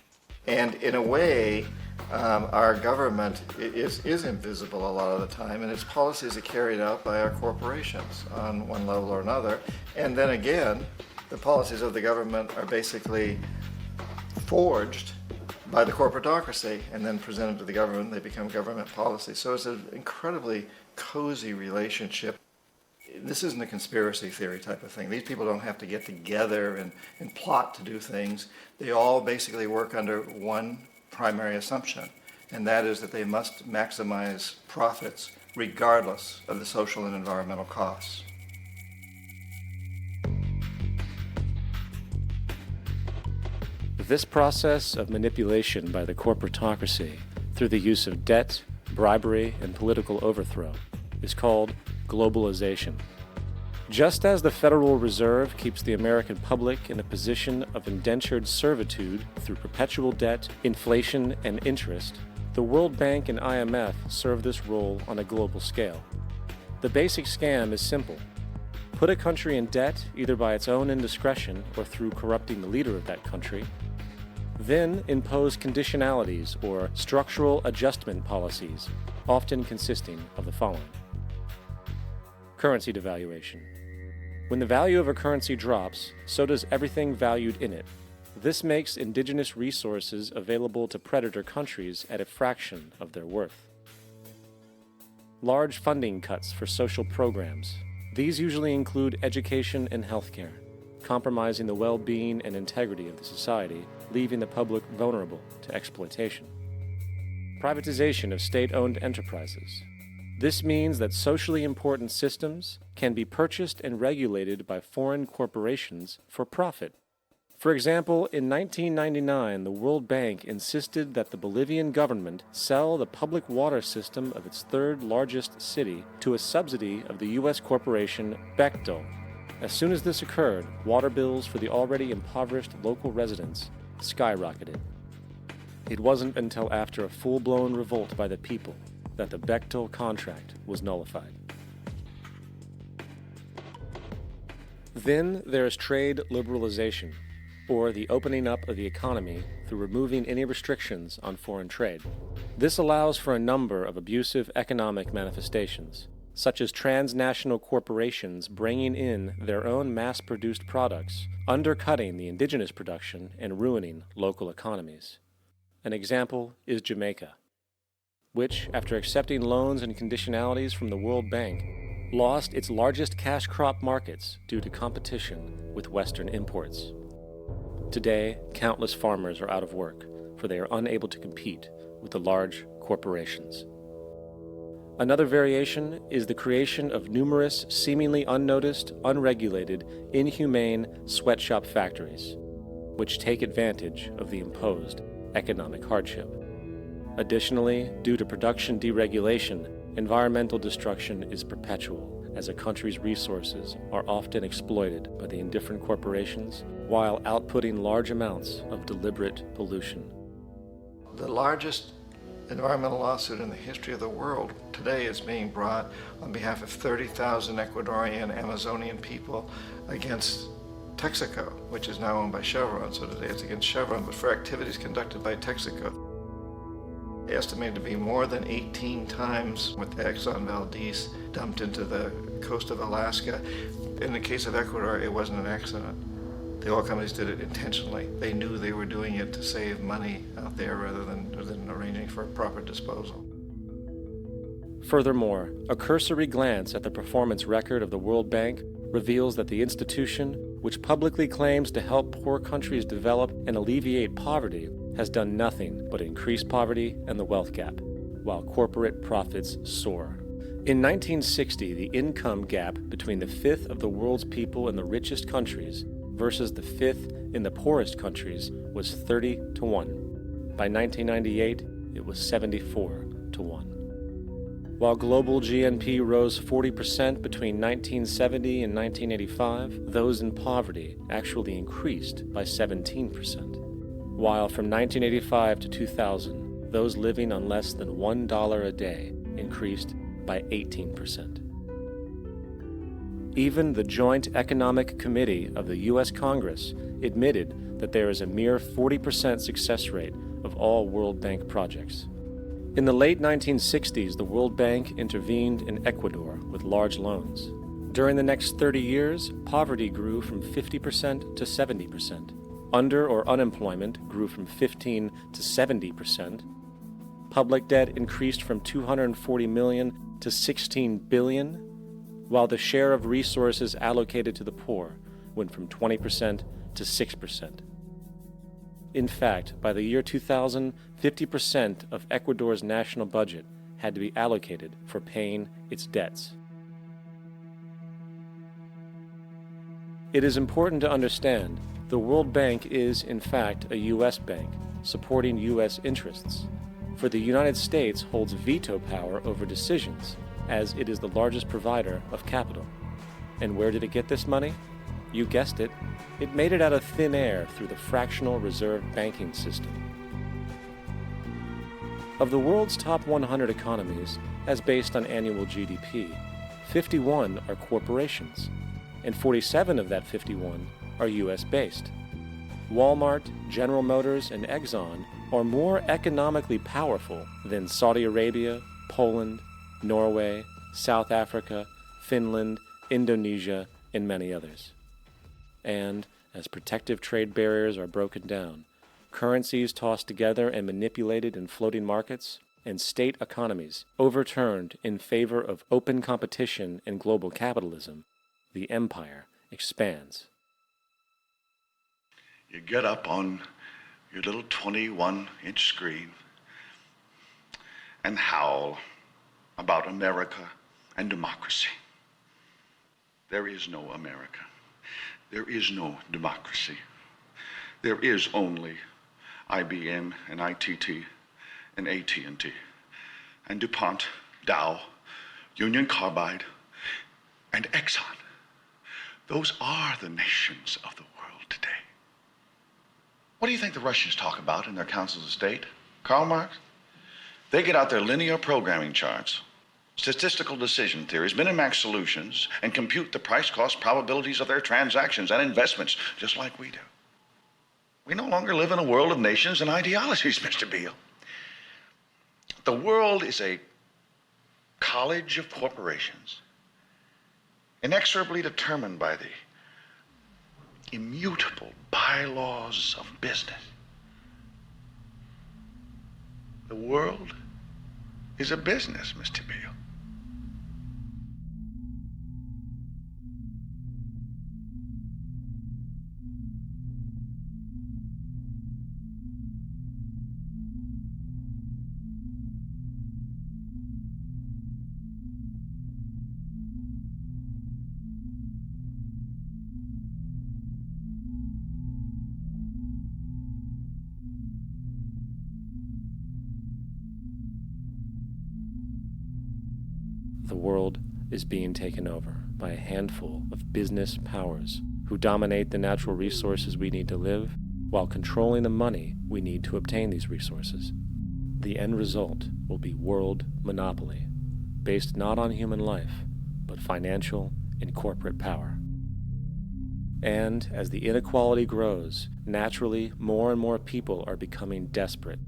And in a way, our government is invisible a lot of the time, and its policies are carried out by our corporations on one level or another. And then again, the policies of the government are basically forged by the corporatocracy and then presented to the government. They become government policy. So it's an incredibly cozy relationship. This isn't a conspiracy theory type of thing. These people don't have to get together and plot to do things. They all basically work under one primary assumption, and that is that they must maximize profits regardless of the social and environmental costs. This process of manipulation by the corporatocracy through the use of debt, bribery, and political overthrow is called globalization. Just as the Federal Reserve keeps the American public in a position of indentured servitude through perpetual debt, inflation, and interest, the World Bank and IMF serve this role on a global scale. The basic scam is simple. Put a country in debt either by its own indiscretion or through corrupting the leader of that country, then impose conditionalities or structural adjustment policies, often consisting of the following. Currency devaluation. When the value of a currency drops, so does everything valued in it. This makes indigenous resources available to predator countries at a fraction of their worth. Large funding cuts for social programs. These usually include education and healthcare, compromising the well-being and integrity of the society, leaving the public vulnerable to exploitation. Privatization of state-owned enterprises. This means that socially important systems can be purchased and regulated by foreign corporations for profit. For example, in 1999, the World Bank insisted that the Bolivian government sell the public water system of its third largest city to a subsidy of the U.S. corporation Bechtel. As soon as this occurred, water bills for the already impoverished local residents skyrocketed. It wasn't until after a full-blown revolt by the people that the Bechtel contract was nullified. Then there is trade liberalization, or the opening up of the economy through removing any restrictions on foreign trade. This allows for a number of abusive economic manifestations, such as transnational corporations bringing in their own mass-produced products, undercutting the indigenous production and ruining local economies. An example is Jamaica, which, after accepting loans and conditionalities from the World Bank, lost its largest cash crop markets due to competition with Western imports. Today, countless farmers are out of work, for they are unable to compete with the large corporations. Another variation is the creation of numerous seemingly unnoticed, unregulated, inhumane sweatshop factories, which take advantage of the imposed economic hardship. Additionally, due to production deregulation, environmental destruction is perpetual, as a country's resources are often exploited by the indifferent corporations while outputting large amounts of deliberate pollution. The largest environmental lawsuit in the history of the world today is being brought on behalf of 30,000 Ecuadorian Amazonian people against Texaco, which is now owned by Chevron. So today it's against Chevron, but for activities conducted by Texaco. Estimated to be more than 18 times what the Exxon Valdez dumped into the coast of Alaska. In the case of Ecuador, it wasn't an accident. The oil companies did it intentionally. They knew they were doing it to save money out there rather than arranging for proper disposal. Furthermore, a cursory glance at the performance record of the World Bank reveals that the institution, which publicly claims to help poor countries develop and alleviate poverty, has done nothing but increase poverty and the wealth gap, while corporate profits soar. In 1960, the income gap between the fifth of the world's people in the richest countries versus the fifth in the poorest countries was 30-1. By 1998, it was 74-1. While global GNP rose 40% between 1970 and 1985, those in poverty actually increased by 17%. While from 1985 to 2000, those living on less than $1 a day increased by 18%. Even the Joint Economic Committee of the U.S. Congress admitted that there is a mere 40% success rate of of all World Bank projects. In the late 1960s, the World Bank intervened in Ecuador with large loans. During the next 30 years, poverty grew from 50% to 70%. Under or unemployment grew from 15 to 70%. Public debt increased from 240 million to 16 billion, while the share of resources allocated to the poor went from 20% to 6%. In fact, by the year 2000, 50% of Ecuador's national budget had to be allocated for paying its debts. It is important to understand the World Bank is, in fact, a U.S. bank, supporting U.S. interests. For the United States holds veto power over decisions, as it is the largest provider of capital. And where did it get this money? You guessed it, it made it out of thin air through the fractional reserve banking system. Of the world's top 100 economies, as based on annual GDP, 51 are corporations, and 47 of that 51 are U.S.-based. Walmart, General Motors, and Exxon are more economically powerful than Saudi Arabia, Poland, Norway, South Africa, Finland, Indonesia, and many others. And as protective trade barriers are broken down, currencies tossed together and manipulated in floating markets, and state economies overturned in favor of open competition and global capitalism, the empire expands. You get up on your little 21-inch screen and howl about America and democracy. There is no America. There is no democracy. There is only IBM and ITT and AT&T and DuPont, Dow, Union Carbide, and Exxon. Those are the nations of the world today. What do you think the Russians talk about in their councils of state? Karl Marx? They get out their linear programming charts, statistical decision theories, Minimax solutions, and compute the price-cost probabilities of their transactions and investments, just like we do. We no longer live in a world of nations and ideologies, Mr. Beale. The world is a college of corporations, inexorably determined by the immutable bylaws of business. The world is a business, Mr. Beale. The world is being taken over by a handful of business powers who dominate the natural resources we need to live while controlling the money we need to obtain these resources. The end result will be world monopoly, based not on human life, but financial and corporate power. And as the inequality grows, naturally more and more people are becoming desperate.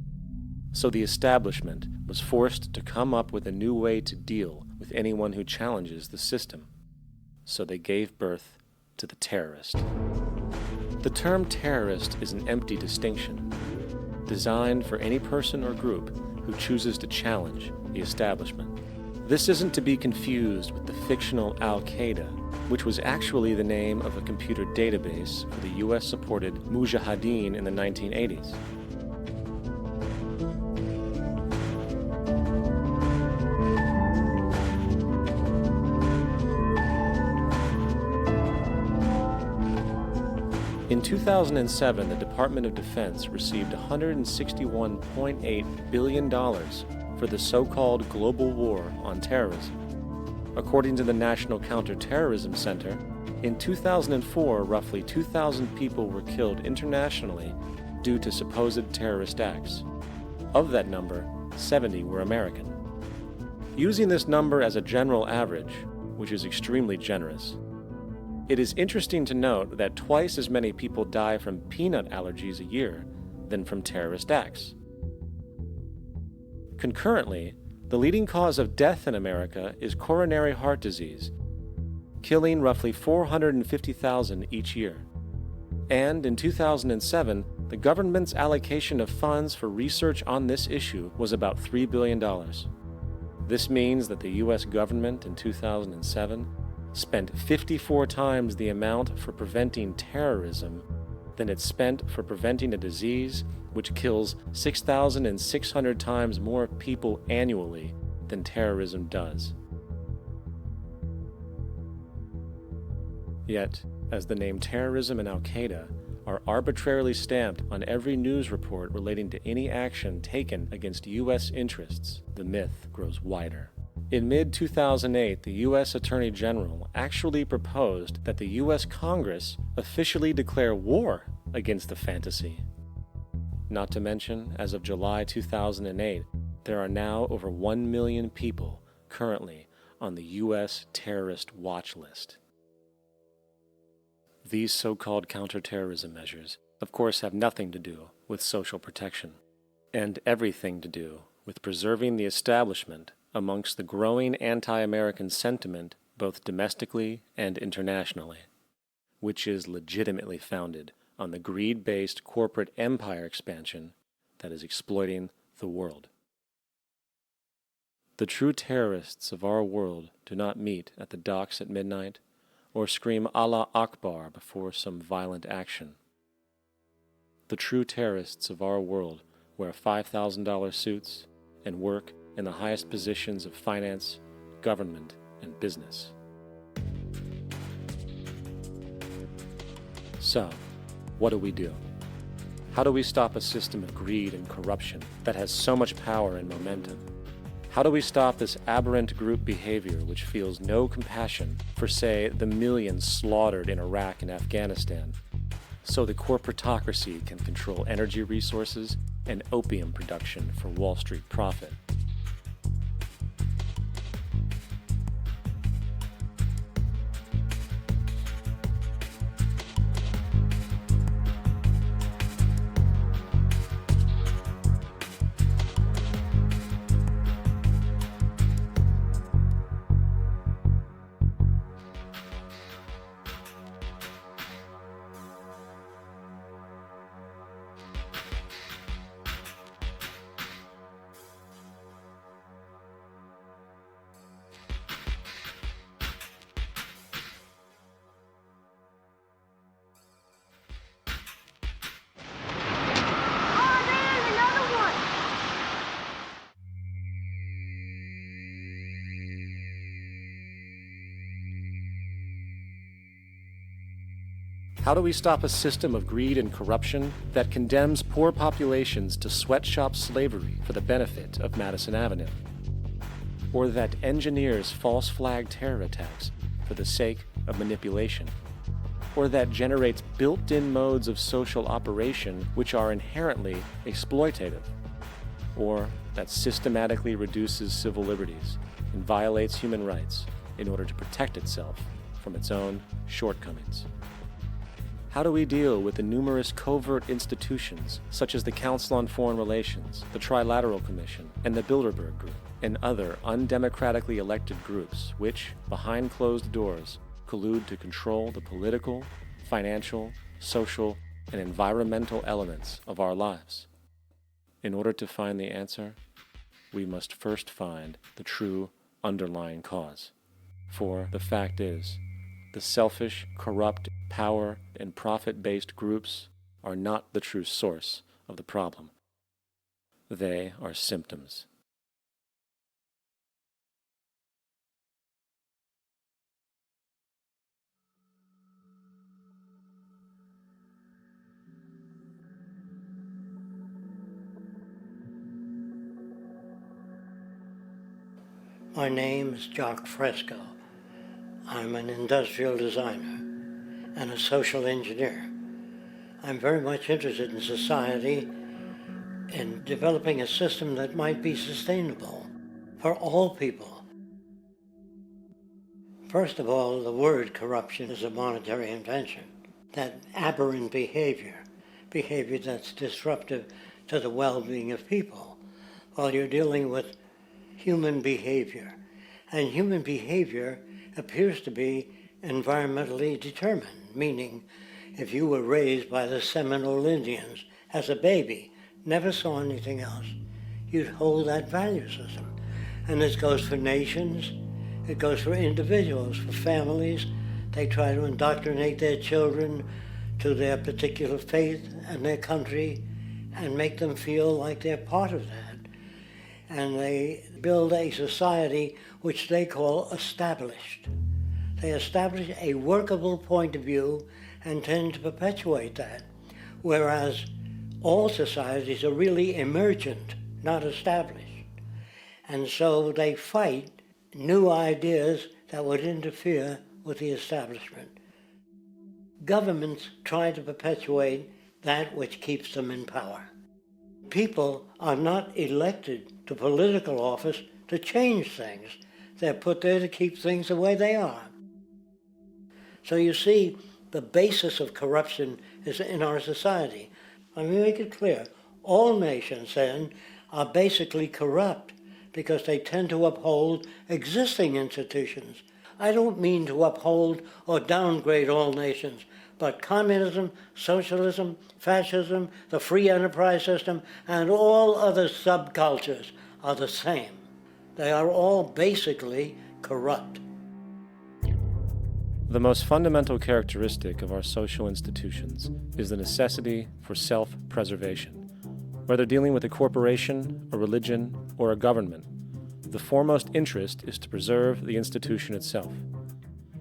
So the establishment was forced to come up with a new way to deal with anyone who challenges the system. So they gave birth to the terrorist. The term terrorist is an empty distinction, designed for any person or group who chooses to challenge the establishment. This isn't to be confused with the fictional Al-Qaeda, which was actually the name of a computer database for the US-supported Mujahideen in the 1980s. In 2007, the Department of Defense received $161.8 billion for the so-called global war on terrorism. According to the National Counterterrorism Center, in 2004, roughly 2,000 people were killed internationally due to supposed terrorist acts. Of that number, 70 were American. Using this number as a general average, which is extremely generous, it is interesting to note that twice as many people die from peanut allergies a year than from terrorist acts. Concurrently, the leading cause of death in America is coronary heart disease, killing roughly 450,000 each year. And in 2007, the government's allocation of funds for research on this issue was about $3 billion. This means that the U.S. government in 2007 spent 54 times the amount for preventing terrorism than it spent for preventing a disease which kills 6,600 times more people annually than terrorism does. Yet, as the name terrorism and Al-Qaeda are arbitrarily stamped on every news report relating to any action taken against U.S. interests, the myth grows wider. In mid-2008, the U.S. Attorney General actually proposed that the U.S. Congress officially declare war against the fantasy. Not to mention, as of July 2008, there are now over 1 million people currently on the U.S. terrorist watch list. These so-called counterterrorism measures, of course, have nothing to do with social protection, and everything to do with preserving the establishment amongst the growing anti-American sentiment both domestically and internationally, which is legitimately founded on the greed-based corporate empire expansion that is exploiting the world. The true terrorists of our world do not meet at the docks at midnight or scream Allah Akbar before some violent action. The true terrorists of our world wear $5,000 suits and work in the highest positions of finance, government, and business. So, what do? How do we stop a system of greed and corruption that has so much power and momentum? How do we stop this aberrant group behavior which feels no compassion for, say, the millions slaughtered in Iraq and Afghanistan, so the corporatocracy can control energy resources and opium production for Wall Street profit? How do we stop a system of greed and corruption that condemns poor populations to sweatshop slavery for the benefit of Madison Avenue? Or that engineers false flag terror attacks for the sake of manipulation? Or that generates built-in modes of social operation which are inherently exploitative? Or that systematically reduces civil liberties and violates human rights in order to protect itself from its own shortcomings? How do we deal with the numerous covert institutions, such as the Council on Foreign Relations, the Trilateral Commission, and the Bilderberg Group, and other undemocratically elected groups which, behind closed doors, collude to control the political, financial, social, and environmental elements of our lives? In order to find the answer, we must first find the true underlying cause. For the fact is, the selfish, corrupt, power, and profit-based groups are not the true source of the problem. They are symptoms. My name is Jock Fresco. I'm an industrial designer and a social engineer. I'm very much interested in society and developing a system that might be sustainable for all people. First of all, the word corruption is a monetary invention. That aberrant behavior that's disruptive to the well-being of people, Well, you're dealing with human behavior. And human behavior appears to be environmentally determined, meaning if you were raised by the Seminole Indians as a baby, never saw anything else, you'd hold that value system. And this goes for nations, it goes for individuals, for families. They try to indoctrinate their children to their particular faith and their country and make them feel like they're part of that. And they build a society which they call established. They establish a workable point of view and tend to perpetuate that, whereas all societies are really emergent, not established. And so they fight new ideas that would interfere with the establishment. Governments try to perpetuate that which keeps them in power. People are not elected to political office to change things. They're put there to keep things the way they are. So you see, the basis of corruption is in our society. Let me make it clear. All nations, then, are basically corrupt because they tend to uphold existing institutions. I don't mean to uphold or downgrade all nations, but communism, socialism, fascism, the free enterprise system, and all other subcultures are the same. They are all basically corrupt. The most fundamental characteristic of our social institutions is the necessity for self-preservation. Whether dealing with a corporation, a religion, or a government, the foremost interest is to preserve the institution itself.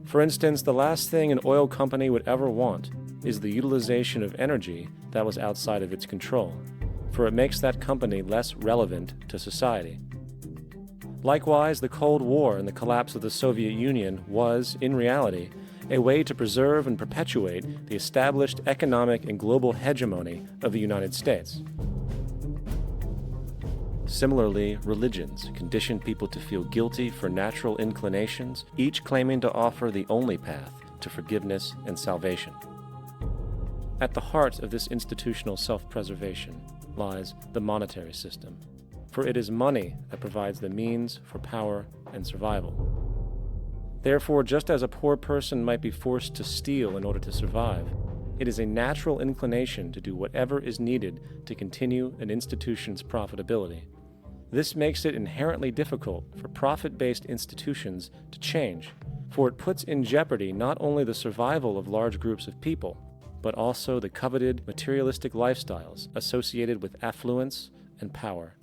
For instance, the last thing an oil company would ever want is the utilization of energy that was outside of its control, for it makes that company less relevant to society. Likewise, the Cold War and the collapse of the Soviet Union was, in reality, a way to preserve and perpetuate the established economic and global hegemony of the United States. Similarly, religions condition people to feel guilty for natural inclinations, each claiming to offer the only path to forgiveness and salvation. At the heart of this institutional self-preservation lies the monetary system, for it is money that provides the means for power and survival. Therefore, just as a poor person might be forced to steal in order to survive, it is a natural inclination to do whatever is needed to continue an institution's profitability. This makes it inherently difficult for profit-based institutions to change, for it puts in jeopardy not only the survival of large groups of people, but also the coveted materialistic lifestyles associated with affluence and power.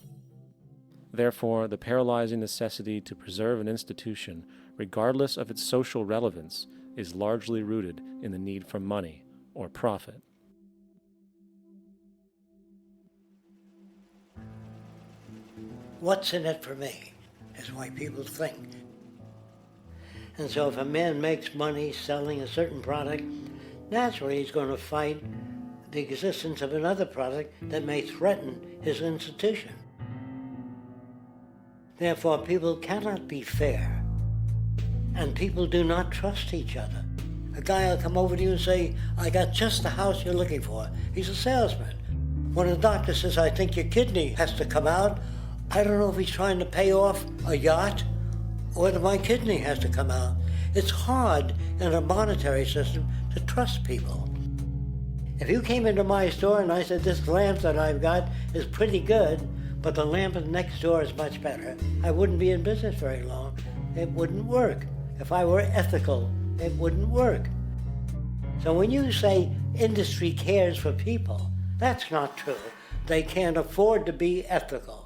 Therefore, the paralyzing necessity to preserve an institution, regardless of its social relevance, is largely rooted in the need for money or profit. What's in it for me is why people think. And so if a man makes money selling a certain product, naturally he's going to fight the existence of another product that may threaten his institution. Therefore, people cannot be fair, and people do not trust each other. A guy will come over to you and say, I got just the house you're looking for. He's a salesman. When a doctor says, I think your kidney has to come out, I don't know if he's trying to pay off a yacht or whether my kidney has to come out. It's hard in a monetary system to trust people. If you came into my store and I said, this lamp that I've got is pretty good, but the lamp next door is much better, I wouldn't be in business very long. It wouldn't work. If I were ethical, it wouldn't work. So when you say industry cares for people, that's not true. They can't afford to be ethical.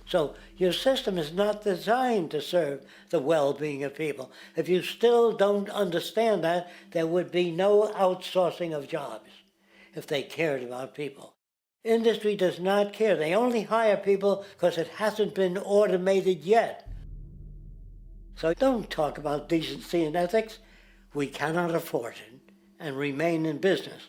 So your system is not designed to serve the well-being of people. If you still don't understand that, there would be no outsourcing of jobs if they cared about people. Industry does not care. They only hire people because it hasn't been automated yet. So don't talk about decency and ethics. We cannot afford it and remain in business.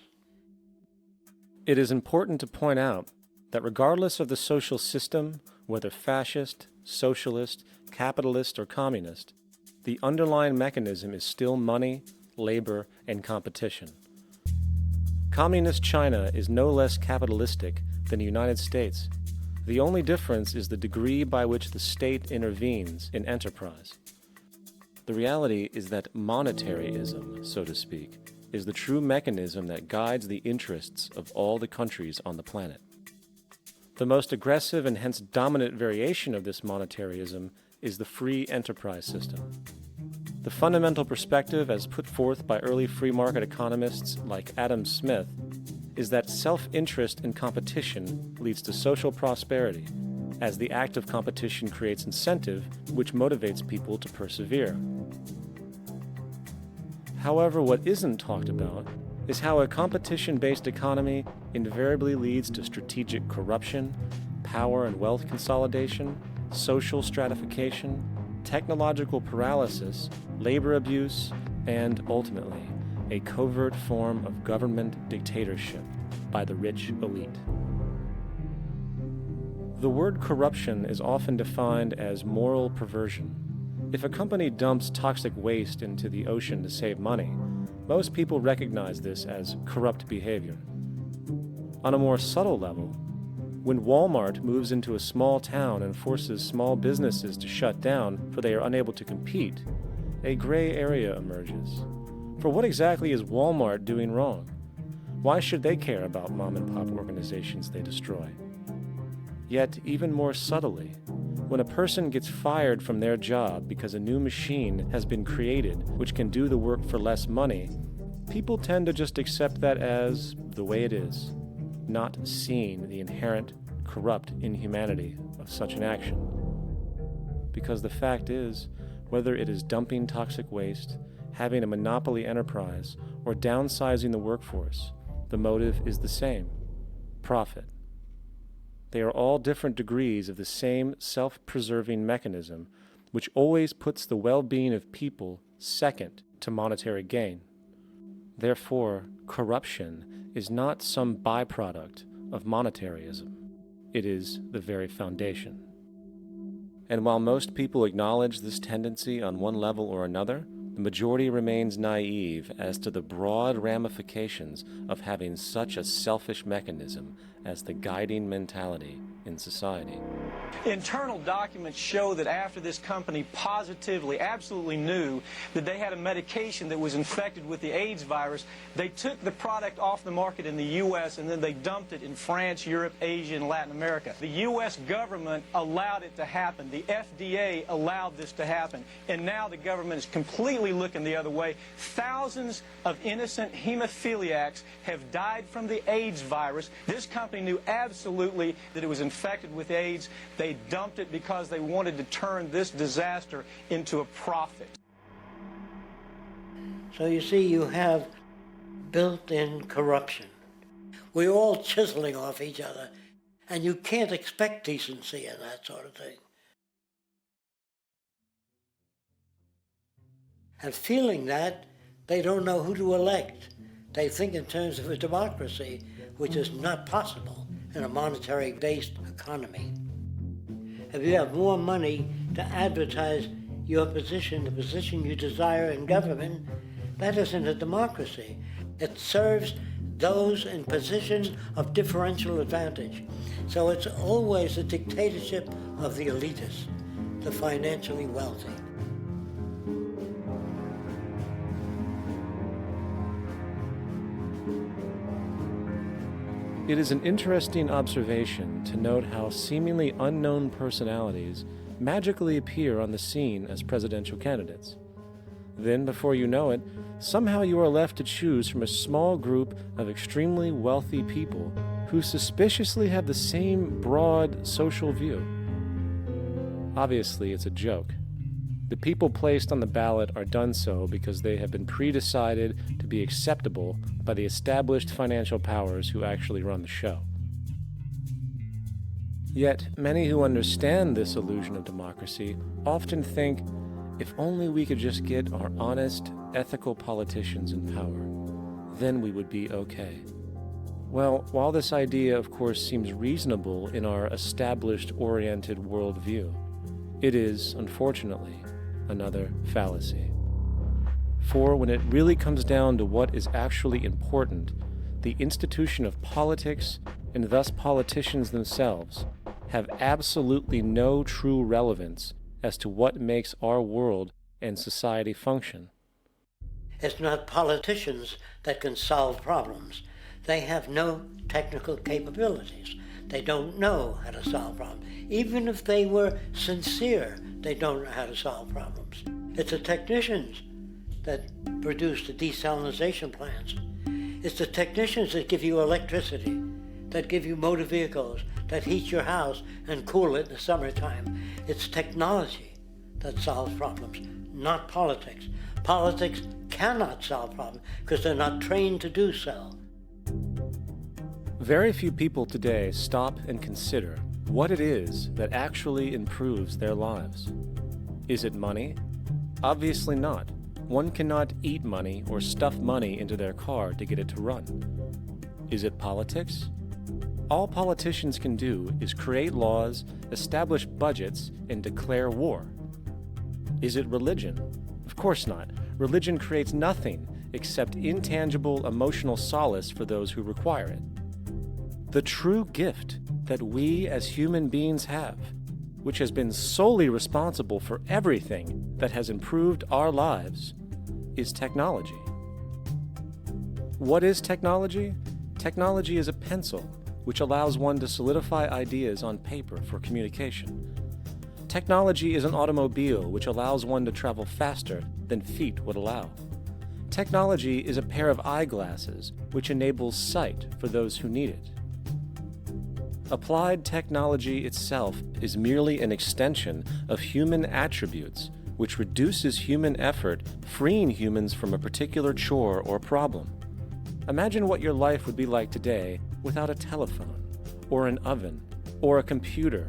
It is important to point out that regardless of the social system, whether fascist, socialist, capitalist, or communist, the underlying mechanism is still money, labor, and competition. Communist China is no less capitalistic than the United States. The only difference is the degree by which the state intervenes in enterprise. The reality is that monetaryism, so to speak, is the true mechanism that guides the interests of all the countries on the planet. The most aggressive and hence dominant variation of this monetaryism is the free enterprise system. The fundamental perspective, as put forth by early free market economists like Adam Smith, is that self-interest in competition leads to social prosperity, as the act of competition creates incentive, which motivates people to persevere. However, what isn't talked about is how a competition-based economy invariably leads to strategic corruption, power and wealth consolidation, social stratification, technological paralysis, labor abuse, and, ultimately, a covert form of government dictatorship by the rich elite. The word corruption is often defined as moral perversion. If a company dumps toxic waste into the ocean to save money, most people recognize this as corrupt behavior. On a more subtle level, when Walmart moves into a small town and forces small businesses to shut down for they are unable to compete, a gray area emerges. For what exactly is Walmart doing wrong? Why should they care about mom-and-pop organizations they destroy? Yet, even more subtly, when a person gets fired from their job because a new machine has been created which can do the work for less money, people tend to just accept that as the way it is, not seeing the inherent, corrupt inhumanity of such an action. Because the fact is, whether it is dumping toxic waste, having a monopoly enterprise, or downsizing the workforce, the motive is the same: profit. They are all different degrees of the same self-preserving mechanism, which always puts the well-being of people second to monetary gain. Therefore, corruption is not some byproduct of monetaryism. It is the very foundation. And while most people acknowledge this tendency on one level or another, the majority remains naive as to the broad ramifications of having such a selfish mechanism as the guiding mentality in society. Internal documents show that after this company positively, absolutely knew that they had a medication that was infected with the AIDS virus, they took the product off the market in the U.S. and then they dumped it in France, Europe, Asia, and Latin America. The U.S. government allowed it to happen. The FDA allowed this to happen. And now the government is completely looking the other way. Thousands of innocent hemophiliacs have died from the AIDS virus. This company knew absolutely that it was infected with AIDS. They dumped it because they wanted to turn this disaster into a profit. So you see, you have built-in corruption. We're all chiseling off each other, and you can't expect decency in that sort of thing. And feeling that, they don't know who to elect. They think in terms of a democracy, which is not possible in a monetary-based economy. If you have more money to advertise your position, the position you desire in government, that isn't a democracy. It serves those in positions of differential advantage. So it's always a dictatorship of the elitists, the financially wealthy. It is an interesting observation to note how seemingly unknown personalities magically appear on the scene as presidential candidates. Then, before you know it, somehow you are left to choose from a small group of extremely wealthy people who suspiciously have the same broad social view. Obviously, it's a joke. The people placed on the ballot are done so because they have been pre-decided to be acceptable by the established financial powers who actually run the show. Yet, many who understand this illusion of democracy often think, if only we could just get our honest, ethical politicians in power, then we would be okay. Well, while this idea, of course, seems reasonable in our established-oriented worldview, it is, unfortunately, another fallacy. For when it really comes down to what is actually important, the institution of politics, and thus politicians themselves, have absolutely no true relevance as to what makes our world and society function. It's not politicians that can solve problems. They have no technical capabilities. They don't know how to solve problems. Even if they were sincere, they don't know how to solve problems. It's the technicians that produce the desalination plants. It's the technicians that give you electricity, that give you motor vehicles, that heat your house and cool it in the summertime. It's technology that solves problems, not politics. Politics cannot solve problems because they're not trained to do so. Very few people today stop and consider what it is that actually improves their lives. Is it money? Obviously not. One cannot eat money or stuff money into their car to get it to run. Is it politics? All politicians can do is create laws, establish budgets, and declare war. Is it religion? Of course not. Religion creates nothing except intangible emotional solace for those who require it. The true gift that we as human beings have, which has been solely responsible for everything that has improved our lives, is technology. What is technology? Technology is a pencil which allows one to solidify ideas on paper for communication. Technology is an automobile which allows one to travel faster than feet would allow. Technology is a pair of eyeglasses which enables sight for those who need it. Applied technology itself is merely an extension of human attributes which reduces human effort, freeing humans from a particular chore or problem. Imagine what your life would be like today without a telephone, or an oven, or a computer,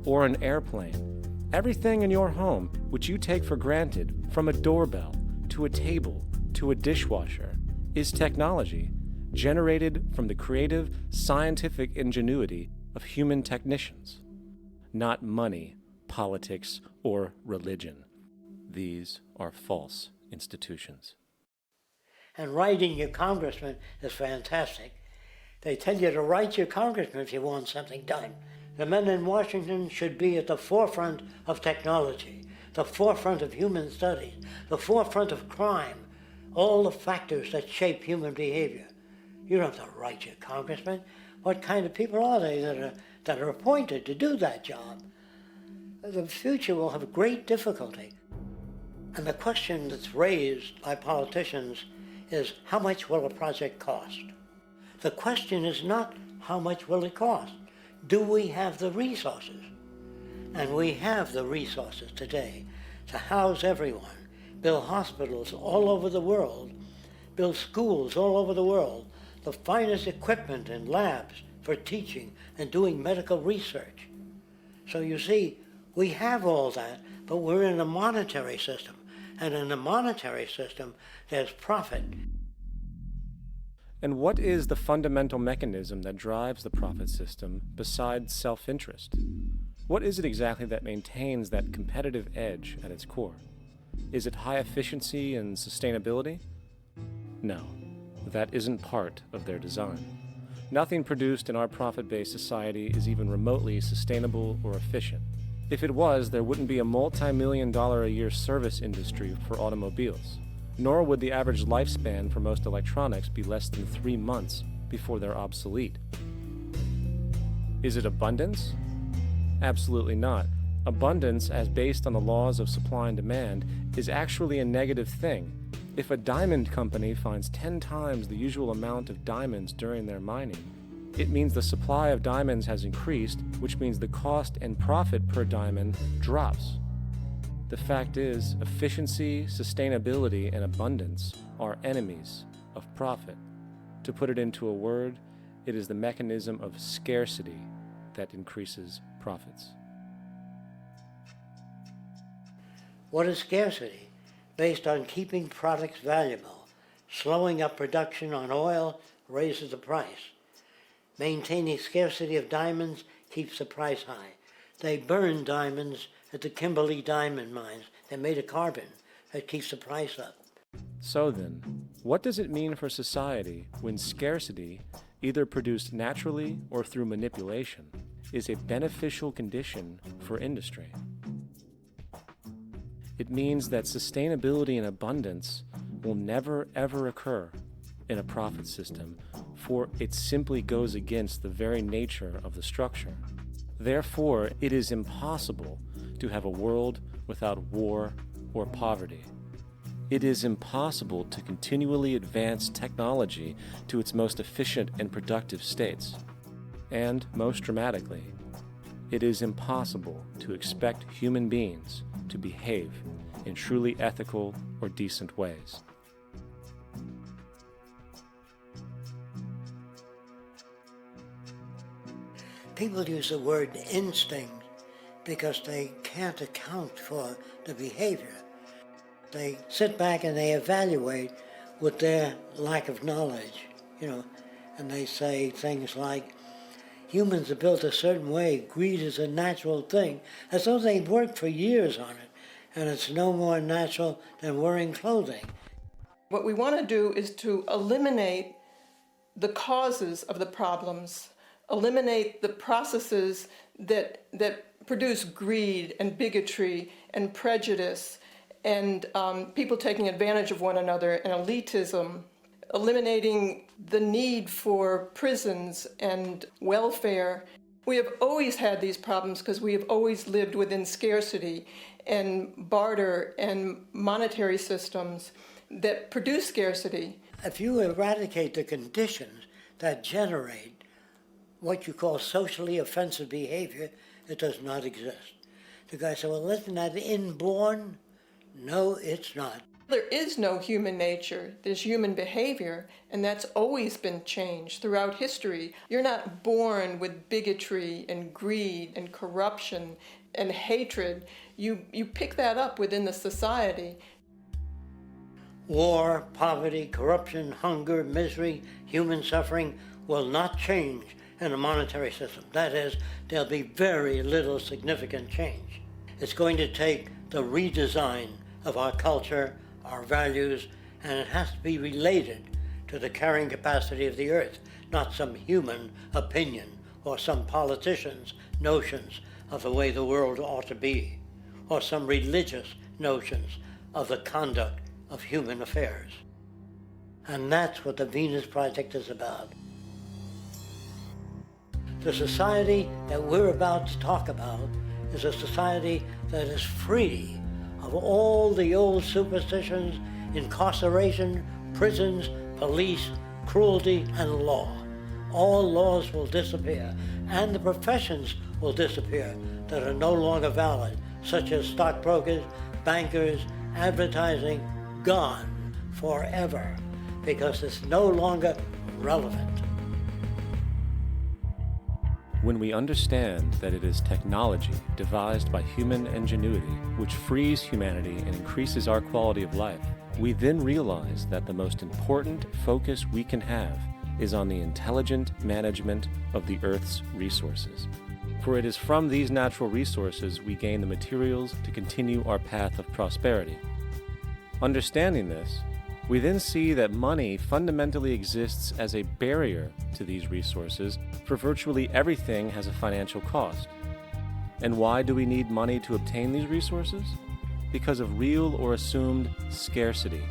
or an airplane. Everything in your home, which you take for granted, from a doorbell, to a table, to a dishwasher, is technology generated from the creative, scientific ingenuity of human technicians, not money, politics, or religion. These are false institutions. And writing your congressman is fantastic. They tell you to write your congressman if you want something done. The men in Washington should be at the forefront of technology, the forefront of human studies, the forefront of crime, all the factors that shape human behavior. You don't have to write your congressman. What kind of people are they that are appointed to do that job? The future will have great difficulty. And the question that's raised by politicians is, how much will a project cost? The question is not how much will it cost. Do we have the resources? And we have the resources today to house everyone, build hospitals all over the world, build schools all over the world, the finest equipment and labs for teaching and doing medical research. So you see, we have all that, but we're in a monetary system. And in a monetary system, there's profit. And what is the fundamental mechanism that drives the profit system besides self-interest? What is it exactly that maintains that competitive edge at its core? Is it high efficiency and sustainability? No, that isn't part of their design. Nothing produced in our profit-based society is even remotely sustainable or efficient. If it was, there wouldn't be a multi-million-dollar-a-year service industry for automobiles, nor would the average lifespan for most electronics be less than 3 months before they're obsolete. Is it abundance? Absolutely not. Abundance, as based on the laws of supply and demand, is actually a negative thing. If a diamond company finds 10 times the usual amount of diamonds during their mining, it means the supply of diamonds has increased, which means the cost and profit per diamond drops. The fact is, efficiency, sustainability, and abundance are enemies of profit. To put it into a word, it is the mechanism of scarcity that increases profits. What is scarcity? Based on keeping products valuable. Slowing up production on oil raises the price. Maintaining scarcity of diamonds keeps the price high. They burn diamonds at the Kimberley diamond mines. They made a carbon that keeps the price up. So then, what does it mean for society when scarcity, either produced naturally or through manipulation, is a beneficial condition for industry. It means that sustainability and abundance will never ever occur in a profit system, for it simply goes against the very nature of the structure. Therefore, it is impossible to have a world without war or poverty. It is impossible to continually advance technology to its most efficient and productive states. And, most dramatically, it is impossible to expect human beings to behave in truly ethical or decent ways. People use the word instinct because they can't account for the behavior. They sit back and they evaluate with their lack of knowledge, and they say things like, humans are built a certain way, greed is a natural thing, as though they've worked for years on it, and it's no more natural than wearing clothing. What we want to do is to eliminate the causes of the problems, eliminate the processes that produce greed and bigotry and prejudice and people taking advantage of one another and elitism, eliminating the need for prisons and welfare. We have always had these problems because we have always lived within scarcity and barter and monetary systems that produce scarcity. If you eradicate the conditions that generate what you call socially offensive behavior, it does not exist. The guy said, well, isn't that inborn? No, it's not. There is no human nature, there's human behavior, and that's always been changed throughout history. You're not born with bigotry and greed and corruption and hatred. You pick that up within the society. War, poverty, corruption, hunger, misery, human suffering will not change in a monetary system. That is, there'll be very little significant change. It's going to take the redesign of our culture, our values, and it has to be related to the carrying capacity of the earth, not some human opinion or some politician's notions of the way the world ought to be, or some religious notions of the conduct of human affairs. And that's what the Venus Project is about. The society that we're about to talk about is a society that is free of all the old superstitions, incarceration, prisons, police, cruelty, and law. All laws will disappear, and the professions will disappear that are no longer valid, such as stockbrokers, bankers, advertising, gone forever, because it's no longer relevant. When we understand that it is technology devised by human ingenuity which frees humanity and increases our quality of life, we then realize that the most important focus we can have is on the intelligent management of the Earth's resources. For it is from these natural resources we gain the materials to continue our path of prosperity. Understanding this, we then see that money fundamentally exists as a barrier to these resources, for virtually everything has a financial cost. And why do we need money to obtain these resources? Because of real or assumed scarcity.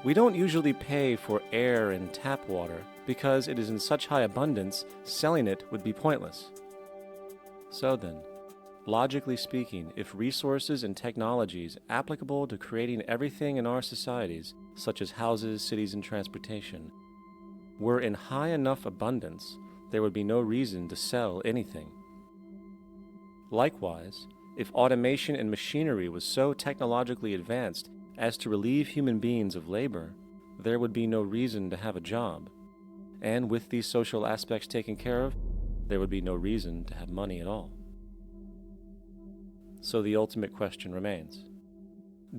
We don't usually pay for air and tap water because it is in such high abundance, selling it would be pointless. So then, logically speaking, if resources and technologies applicable to creating everything in our societies, such as houses, cities, and transportation, were in high enough abundance, there would be no reason to sell anything. Likewise, if automation and machinery was so technologically advanced as to relieve human beings of labor, there would be no reason to have a job. And with these social aspects taken care of, there would be no reason to have money at all. So the ultimate question remains: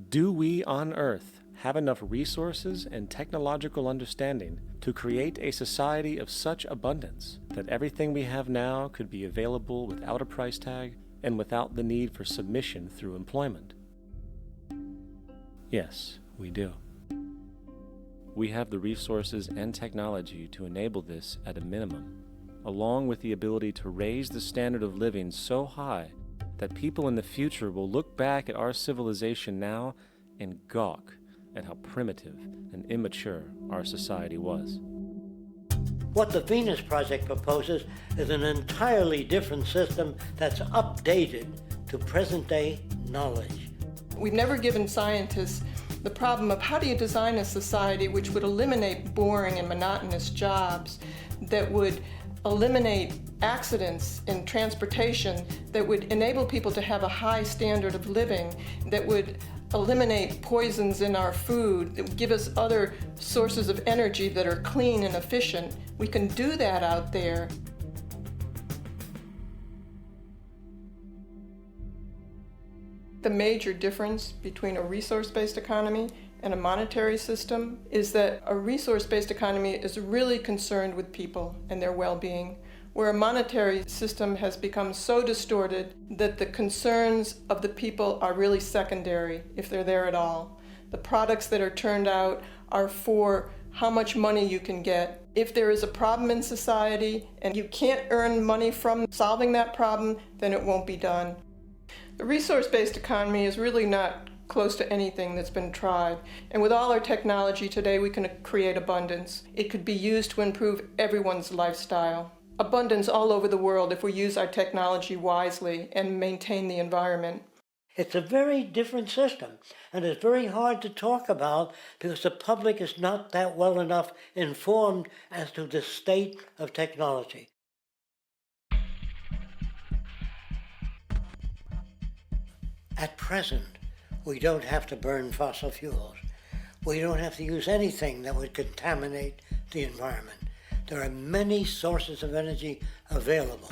do we on Earth have enough resources and technological understanding to create a society of such abundance that everything we have now could be available without a price tag and without the need for submission through employment? Yes, we do. We have the resources and technology to enable this at a minimum, along with the ability to raise the standard of living so high that people in the future will look back at our civilization now and gawk at how primitive and immature our society was. What the Venus Project proposes is an entirely different system that's updated to present-day knowledge. We've never given scientists the problem of how do you design a society which would eliminate boring and monotonous jobs, that would eliminate accidents in transportation, that would enable people to have a high standard of living, that would eliminate poisons in our food, that would give us other sources of energy that are clean and efficient. We can do that out there. The major difference between a resource-based economy and a monetary system is that a resource-based economy is really concerned with people and their well-being, where a monetary system has become so distorted that the concerns of the people are really secondary, if they're there at all. The products that are turned out are for how much money you can get. If there is a problem in society and you can't earn money from solving that problem, then it won't be done. The resource-based economy is really not close to anything that's been tried. And with all our technology today, we can create abundance. It could be used to improve everyone's lifestyle. Abundance all over the world if we use our technology wisely and maintain the environment. It's a very different system, and it's very hard to talk about because the public is not that well enough informed as to the state of technology. At present, we don't have to burn fossil fuels. We don't have to use anything that would contaminate the environment. There are many sources of energy available.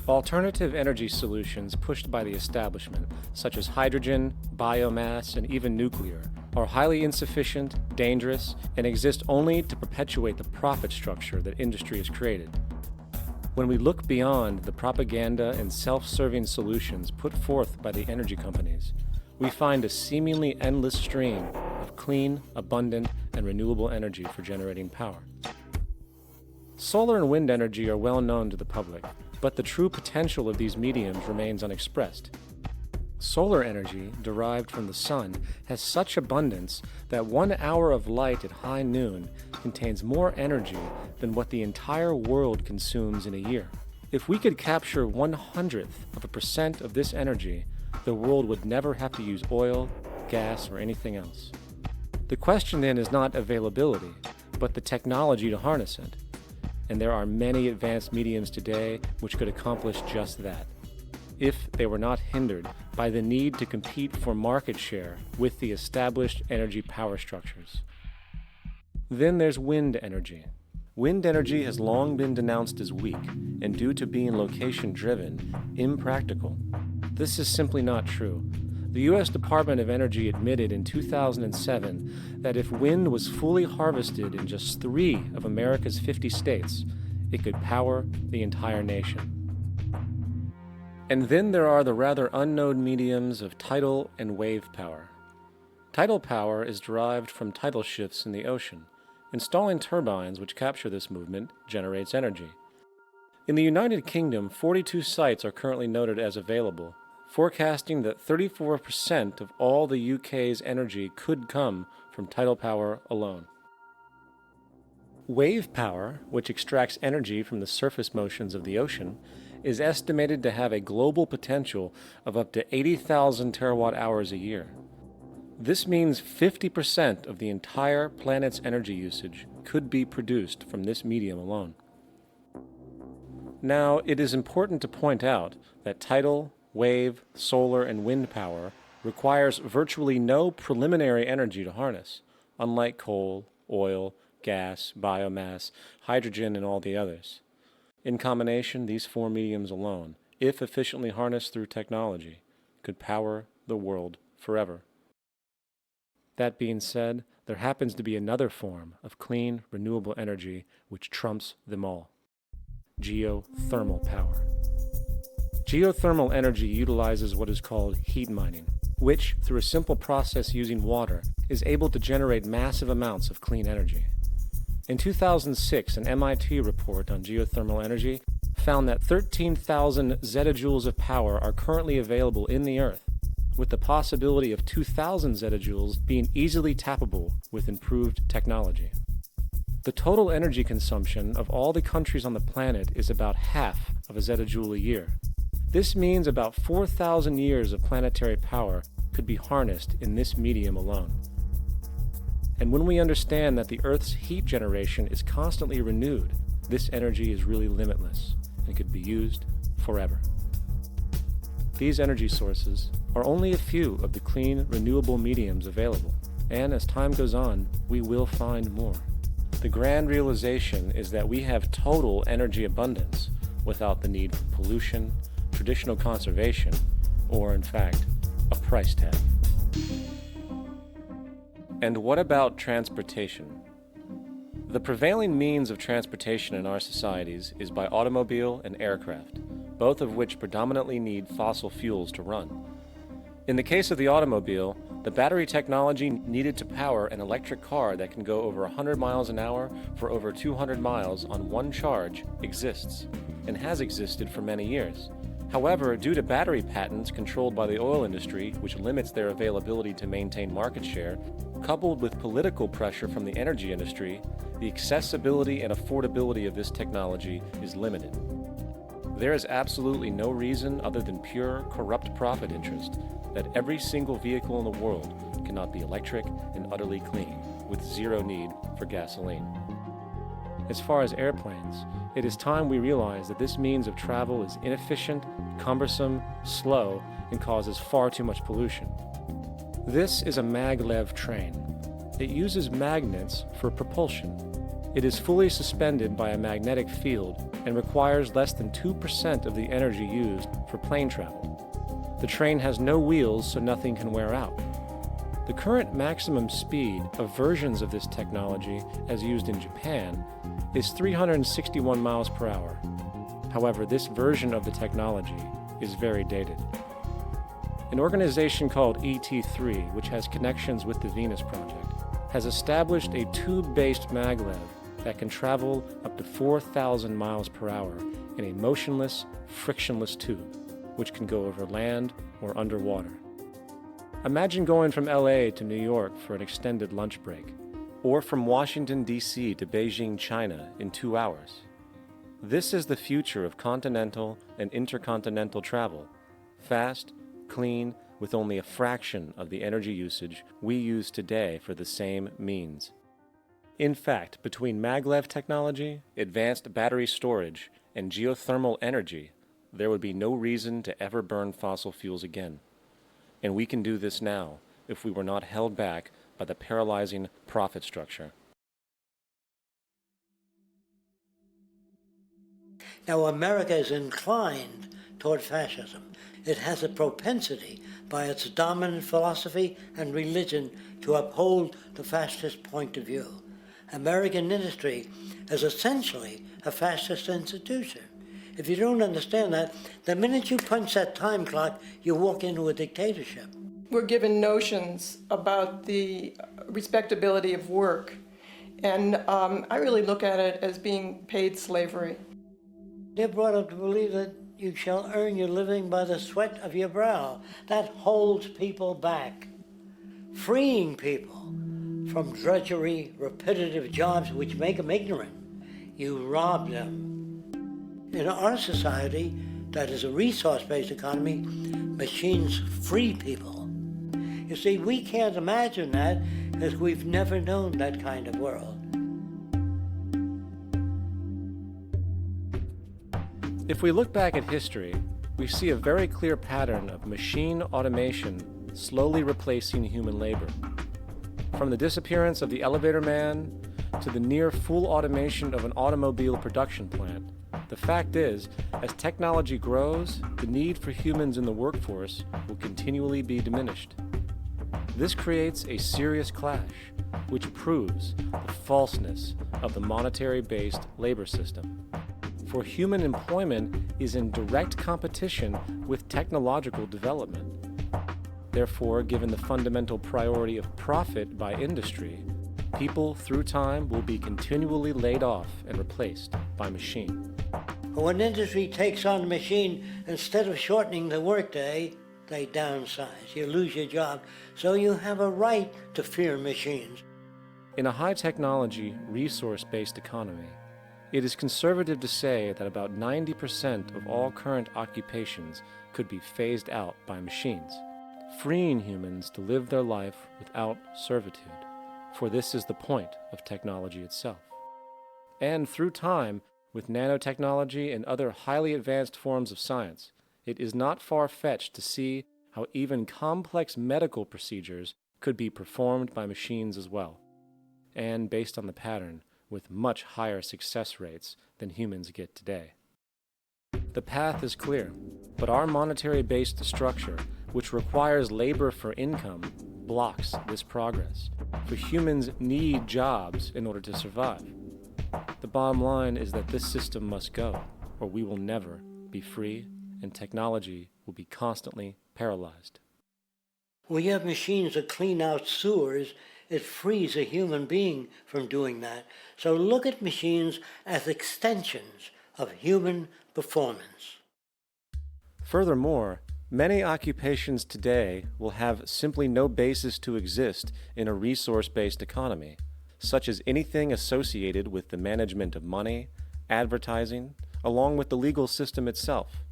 Alternative energy solutions pushed by the establishment, such as hydrogen, biomass, and even nuclear, are highly insufficient, dangerous, and exist only to perpetuate the profit structure that industry has created. When we look beyond the propaganda and self-serving solutions put forth by the energy companies, we find a seemingly endless stream of clean, abundant, and renewable energy for generating power. Solar and wind energy are well known to the public, but the true potential of these mediums remains unexpressed. Solar energy, derived from the sun, has such abundance that 1 hour of light at high noon contains more energy than what the entire world consumes in a year. If we could capture 0.01% of this energy, the world would never have to use oil, gas, or anything else. The question then is not availability, but the technology to harness it. And there are many advanced mediums today which could accomplish just that, if they were not hindered by the need to compete for market share with the established energy power structures. Then there's wind energy. Wind energy has long been denounced as weak, and due to being location-driven, impractical. This is simply not true. The U.S. Department of Energy admitted in 2007 that if wind was fully harvested in just 3 of America's 50 states, it could power the entire nation. And then there are the rather unknown mediums of tidal and wave power. Tidal power is derived from tidal shifts in the ocean. Installing turbines which capture this movement generates energy. In the United Kingdom, 42 sites are currently noted as available, forecasting that 34% of all the UK's energy could come from tidal power alone. Wave power, which extracts energy from the surface motions of the ocean, is estimated to have a global potential of up to 80,000 terawatt-hours a year. This means 50% of the entire planet's energy usage could be produced from this medium alone. Now, it is important to point out that tidal, wave, solar, and wind power requires virtually no preliminary energy to harness, unlike coal, oil, gas, biomass, hydrogen, and all the others. In combination, these 4 mediums alone, if efficiently harnessed through technology, could power the world forever. That being said, there happens to be another form of clean, renewable energy which trumps them all: geothermal power. Geothermal energy utilizes what is called heat mining, which, through a simple process using water, is able to generate massive amounts of clean energy. In 2006, an MIT report on geothermal energy found that 13,000 zettajoules of power are currently available in the Earth, with the possibility of 2,000 zettajoules being easily tappable with improved technology. The total energy consumption of all the countries on the planet is about half of a zettajoule a year. This means about 4,000 years of planetary power could be harnessed in this medium alone. And when we understand that the Earth's heat generation is constantly renewed, this energy is really limitless and could be used forever. These energy sources are only a few of the clean, renewable mediums available, and as time goes on, we will find more. The grand realization is that we have total energy abundance without the need for pollution, traditional conservation, or in fact, a price tag. And what about transportation? The prevailing means of transportation in our societies is by automobile and aircraft, both of which predominantly need fossil fuels to run. In the case of the automobile, the battery technology needed to power an electric car that can go over 100 miles an hour for over 200 miles on one charge exists, and has existed for many years. However, due to battery patents controlled by the oil industry, which limits their availability to maintain market share, coupled with political pressure from the energy industry, the accessibility and affordability of this technology is limited. There is absolutely no reason other than pure, corrupt profit interest that every single vehicle in the world cannot be electric and utterly clean, with zero need for gasoline. As far as airplanes, it is time we realize that this means of travel is inefficient, cumbersome, slow, and causes far too much pollution. This is a maglev train. It uses magnets for propulsion. It is fully suspended by a magnetic field and requires less than 2% of the energy used for plane travel. The train has no wheels, so nothing can wear out. The current maximum speed of versions of this technology, as used in Japan, is 361 miles per hour. However, this version of the technology is very dated. An organization called ET3, which has connections with the Venus Project, has established a tube-based maglev that can travel up to 4,000 miles per hour in a motionless, frictionless tube, which can go over land or underwater. Imagine going from LA to New York for an extended lunch break, or from Washington, D.C. to Beijing, China in 2 hours. This is the future of continental and intercontinental travel, fast, clean, with only a fraction of the energy usage we use today for the same means. In fact, between maglev technology, advanced battery storage, and geothermal energy, there would be no reason to ever burn fossil fuels again. And we can do this now if we were not held back by the paralyzing profit structure. Now, America is inclined toward fascism. It has a propensity by its dominant philosophy and religion to uphold the fascist point of view. American industry is essentially a fascist institution. If you don't understand that, the minute you punch that time clock, you walk into a dictatorship. We're given notions about the respectability of work, and I really look at it as being paid slavery. They're brought up to believe that you shall earn your living by the sweat of your brow. That holds people back, freeing people from drudgery, repetitive jobs which make them ignorant. You rob them. In our society, that is a resource-based economy, machines free people. You see, we can't imagine that because we've never known that kind of world. If we look back at history, we see a very clear pattern of machine automation slowly replacing human labor. From the disappearance of the elevator man to the near full automation of an automobile production plant, the fact is, as technology grows, the need for humans in the workforce will continually be diminished. This creates a serious clash, which proves the falseness of the monetary-based labor system. For human employment is in direct competition with technological development. Therefore, given the fundamental priority of profit by industry, people through time will be continually laid off and replaced by machine. When industry takes on a machine, instead of shortening the workday, they downsize. You lose your job. So you have a right to fear machines. In a high-technology, resource-based economy, it is conservative to say that about 90% of all current occupations could be phased out by machines, freeing humans to live their life without servitude, for this is the point of technology itself. And through time, with nanotechnology and other highly advanced forms of science, it is not far-fetched to see how even complex medical procedures could be performed by machines as well, and based on the pattern, with much higher success rates than humans get today. The path is clear, but our monetary-based structure, which requires labor for income, blocks this progress, for humans need jobs in order to survive. The bottom line is that this system must go, or we will never be free, and technology will be constantly paralyzed. When you have machines that clean out sewers, it frees a human being from doing that. So look at machines as extensions of human performance. Furthermore, many occupations today will have simply no basis to exist in a resource-based economy, such as anything associated with the management of money, advertising, along with the legal system itself.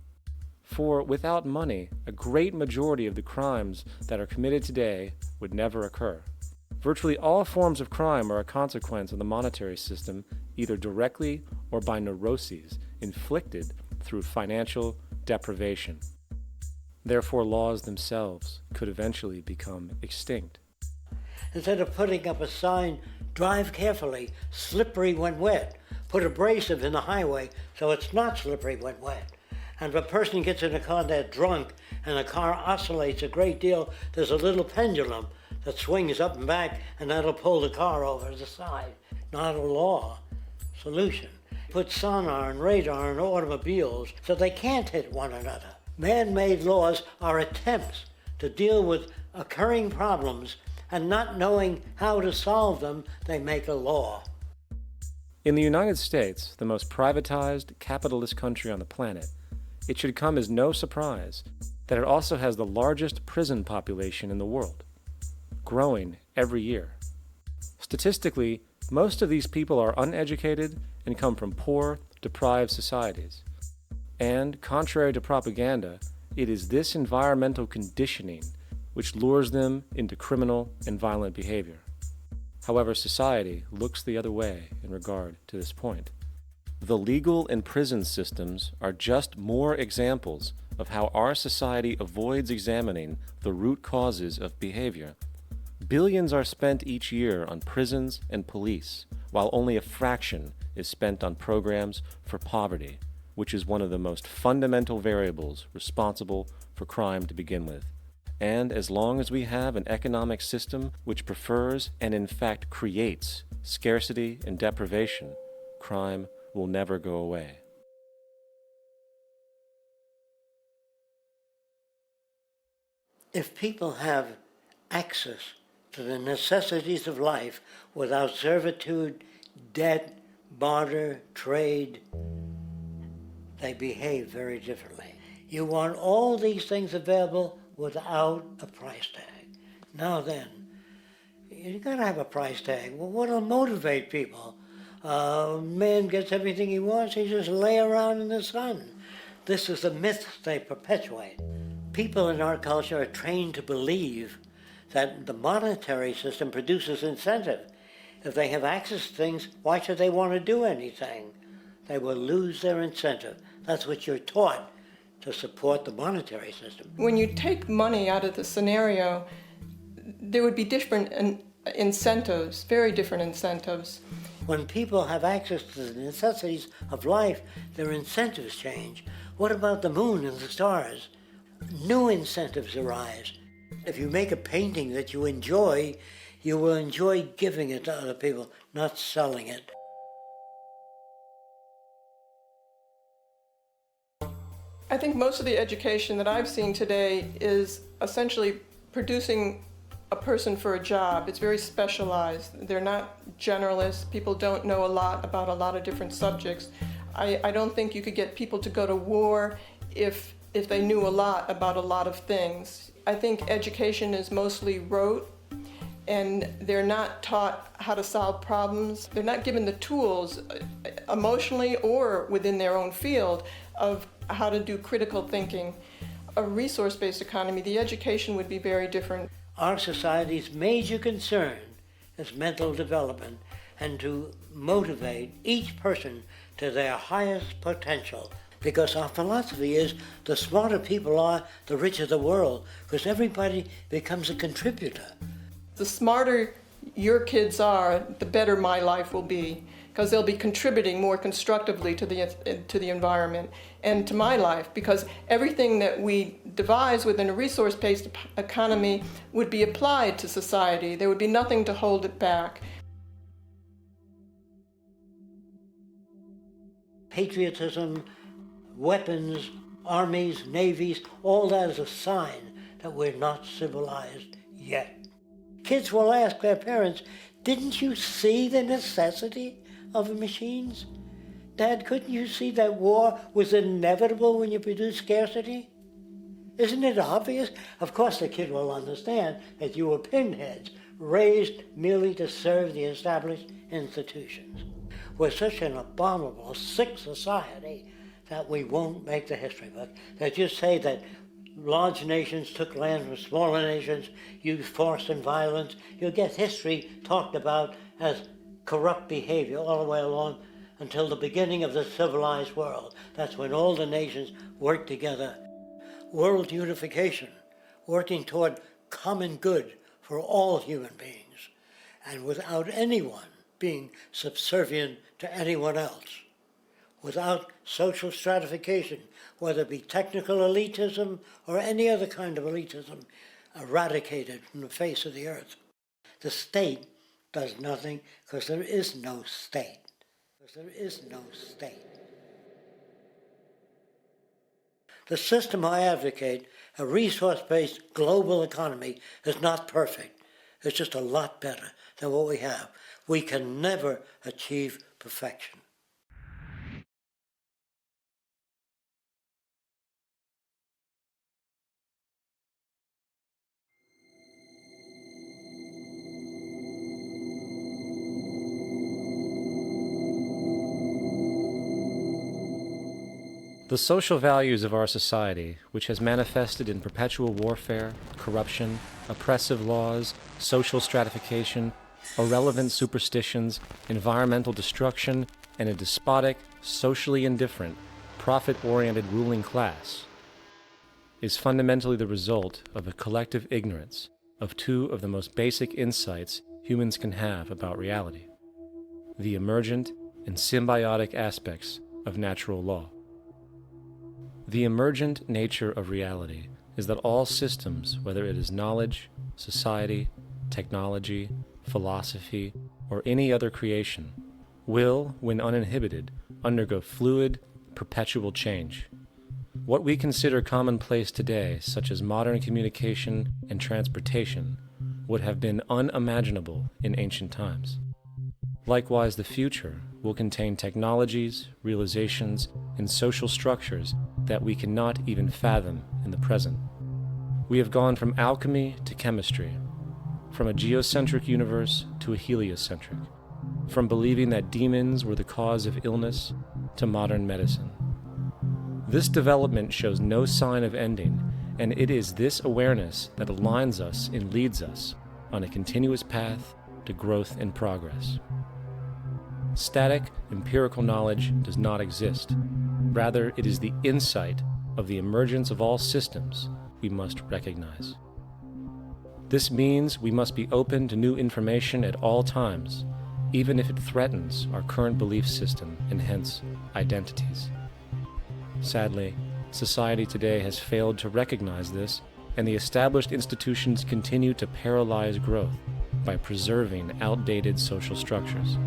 For without money, a great majority of the crimes that are committed today would never occur. Virtually all forms of crime are a consequence of the monetary system, either directly or by neuroses inflicted through financial deprivation. Therefore, laws themselves could eventually become extinct. Instead of putting up a sign, drive carefully, slippery when wet, put abrasive in the highway so it's not slippery when wet. And if a person gets in a car that's drunk and the car oscillates a great deal, there's a little pendulum that swings up and back, and that'll pull the car over to the side. Not a law solution. Put sonar and radar in automobiles so they can't hit one another. Man-made laws are attempts to deal with occurring problems, and not knowing how to solve them, they make a law. In the United States, the most privatized, capitalist country on the planet, it should come as no surprise that it also has the largest prison population in the world, growing every year. Statistically, most of these people are uneducated and come from poor, deprived societies. And, contrary to propaganda, it is this environmental conditioning which lures them into criminal and violent behavior. However, society looks the other way in regard to this point. The legal and prison systems are just more examples of how our society avoids examining the root causes of behavior. Billions are spent each year on prisons and police, while only a fraction is spent on programs for poverty, which is one of the most fundamental variables responsible for crime to begin with. And as long as we have an economic system which prefers and in fact creates scarcity and deprivation, crime will never go away. If people have access to the necessities of life without servitude, debt, barter, trade, they behave very differently. You want all these things available without a price tag. Now then, you gotta have a price tag. Well, what'll motivate people? Man gets everything he wants, he just lay around in the sun. This is the myth they perpetuate. People in our culture are trained to believe that the monetary system produces incentive. If they have access to things, why should they want to do anything? They will lose their incentive. That's what you're taught to support the monetary system. When you take money out of the scenario, there would be different incentives, very different incentives. When people have access to the necessities of life, their incentives change. What about the moon and the stars? New incentives arise. If you make a painting that you will enjoy giving it to other people, not selling it. I think most of the education that I've seen today is essentially producing a person for a job. It's very specialized. They're not generalists. People don't know a lot about a lot of different subjects. I don't think you could get people to go to war if they knew a lot about a lot of things. I think education is mostly rote, and they're not taught how to solve problems. They're not given the tools emotionally or within their own field of how to do critical thinking. A resource-based economy, the education would be very different. Our society's major concern is mental development and to motivate each person to their highest potential. Because our philosophy is the smarter people are, the richer the world, because everybody becomes a contributor. The smarter your kids are, the better my life will be, because they'll be contributing more constructively to the environment and to my life, because everything that we devise within a resource-based economy would be applied to society. There would be nothing to hold it back. Patriotism, weapons, armies, navies, all that is a sign that we're not civilized yet. Kids will ask their parents, didn't you see the necessity of the machines? Dad, couldn't you see that war was inevitable when you produce scarcity? Isn't it obvious? Of course the kid will understand that you were pinheads, raised merely to serve the established institutions. We're such an abominable, sick society that we won't make the history book. They just say that large nations took land from smaller nations, used force and violence. You'll get history talked about as corrupt behavior all the way along until the beginning of the civilized world. That's when all the nations work together. World unification, working toward common good for all human beings, and without anyone being subservient to anyone else. Without social stratification, whether it be technical elitism or any other kind of elitism, eradicated from the face of the earth. The state does nothing because there is no state. There is no state. The system I advocate, a resource-based global economy, is not perfect. It's just a lot better than what we have. We can never achieve perfection. The social values of our society, which has manifested in perpetual warfare, corruption, oppressive laws, social stratification, irrelevant superstitions, environmental destruction, and a despotic, socially indifferent, profit-oriented ruling class, is fundamentally the result of a collective ignorance of two of the most basic insights humans can have about reality: the emergent and symbiotic aspects of natural law. The emergent nature of reality is that all systems, whether it is knowledge, society, technology, philosophy, or any other creation, will, when uninhibited, undergo fluid, perpetual change. What we consider commonplace today, such as modern communication and transportation, would have been unimaginable in ancient times. Likewise, the future will contain technologies, realizations, and social structures that we cannot even fathom in the present. We have gone from alchemy to chemistry, from a geocentric universe to a heliocentric, from believing that demons were the cause of illness to modern medicine. This development shows no sign of ending, and it is this awareness that aligns us and leads us on a continuous path to growth and progress. Static, empirical knowledge does not exist. Rather, it is the insight of the emergence of all systems we must recognize. This means we must be open to new information at all times, even if it threatens our current belief system and hence identities. Sadly, society today has failed to recognize this, and the established institutions continue to paralyze growth by preserving outdated social structures.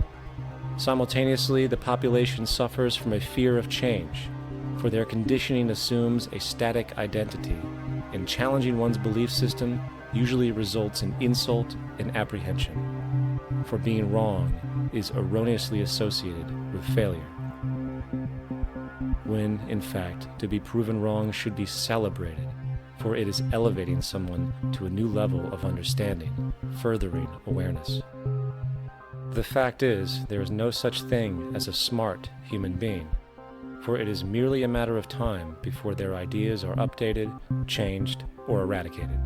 Simultaneously, the population suffers from a fear of change, for their conditioning assumes a static identity, and challenging one's belief system usually results in insult and apprehension, for being wrong is erroneously associated with failure, when, in fact, to be proven wrong should be celebrated, for it is elevating someone to a new level of understanding, furthering awareness. The fact is, there is no such thing as a smart human being, for it is merely a matter of time before their ideas are updated, changed, or eradicated.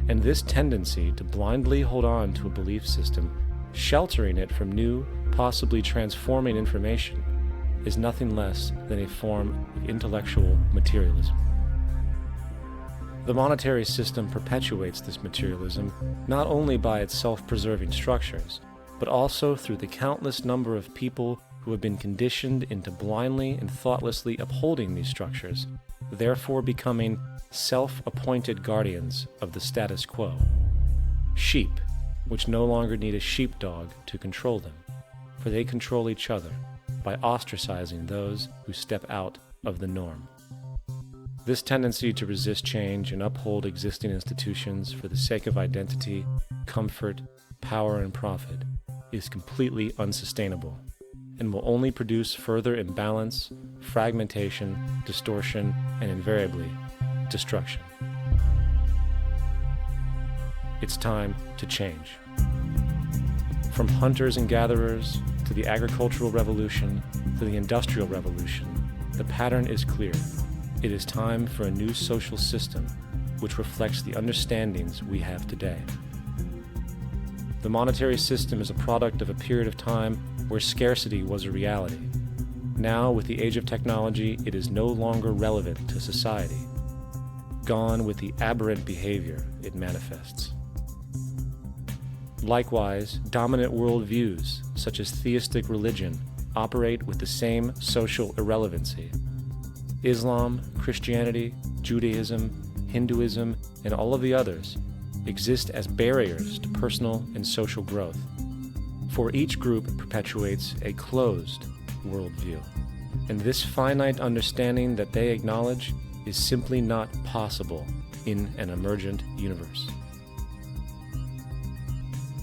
And this tendency to blindly hold on to a belief system, sheltering it from new, possibly transforming information, is nothing less than a form of intellectual materialism. The monetary system perpetuates this materialism not only by its self-preserving structures, but also through the countless number of people who have been conditioned into blindly and thoughtlessly upholding these structures, therefore becoming self-appointed guardians of the status quo. Sheep, which no longer need a sheepdog to control them, for they control each other by ostracizing those who step out of the norm. This tendency to resist change and uphold existing institutions for the sake of identity, comfort, power, and profit is completely unsustainable and will only produce further imbalance, fragmentation, distortion, and invariably, destruction. It's time to change. From hunters and gatherers to the agricultural revolution to the industrial revolution, the pattern is clear. It is time for a new social system which reflects the understandings we have today. The monetary system is a product of a period of time where scarcity was a reality. Now, with the age of technology, it is no longer relevant to society. Gone with the aberrant behavior it manifests. Likewise, dominant worldviews, such as theistic religion, operate with the same social irrelevancy. Islam, Christianity, Judaism, Hinduism, and all of the others exist as barriers to personal and social growth, for each group perpetuates a closed worldview, and this finite understanding that they acknowledge is simply not possible in an emergent universe.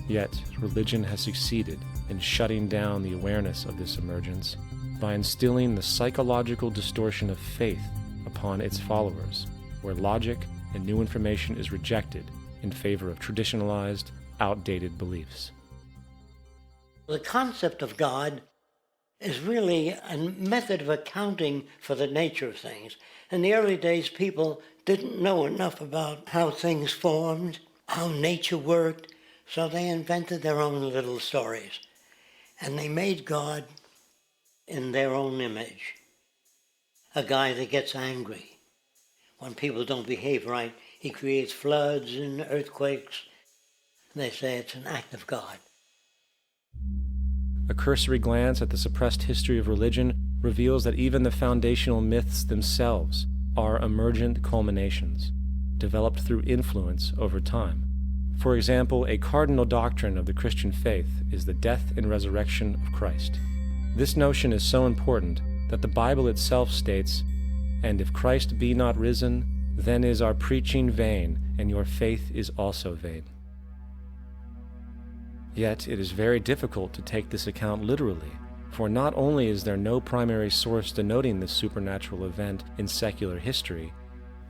Yet, religion has succeeded in shutting down the awareness of this emergence by instilling the psychological distortion of faith upon its followers, where logic and new information is rejected in favor of traditionalized, outdated beliefs. The concept of God is really a method of accounting for the nature of things. In the early days, people didn't know enough about how things formed, how nature worked, so they invented their own little stories. And they made God in their own image. A guy that gets angry. When people don't behave right, he creates floods and earthquakes. They say it's an act of God. A cursory glance at the suppressed history of religion reveals that even the foundational myths themselves are emergent culminations, developed through influence over time. For example, a cardinal doctrine of the Christian faith is the death and resurrection of Christ. This notion is so important that the Bible itself states, "And if Christ be not risen, then is our preaching vain, and your faith is also vain." Yet it is very difficult to take this account literally, for not only is there no primary source denoting this supernatural event in secular history,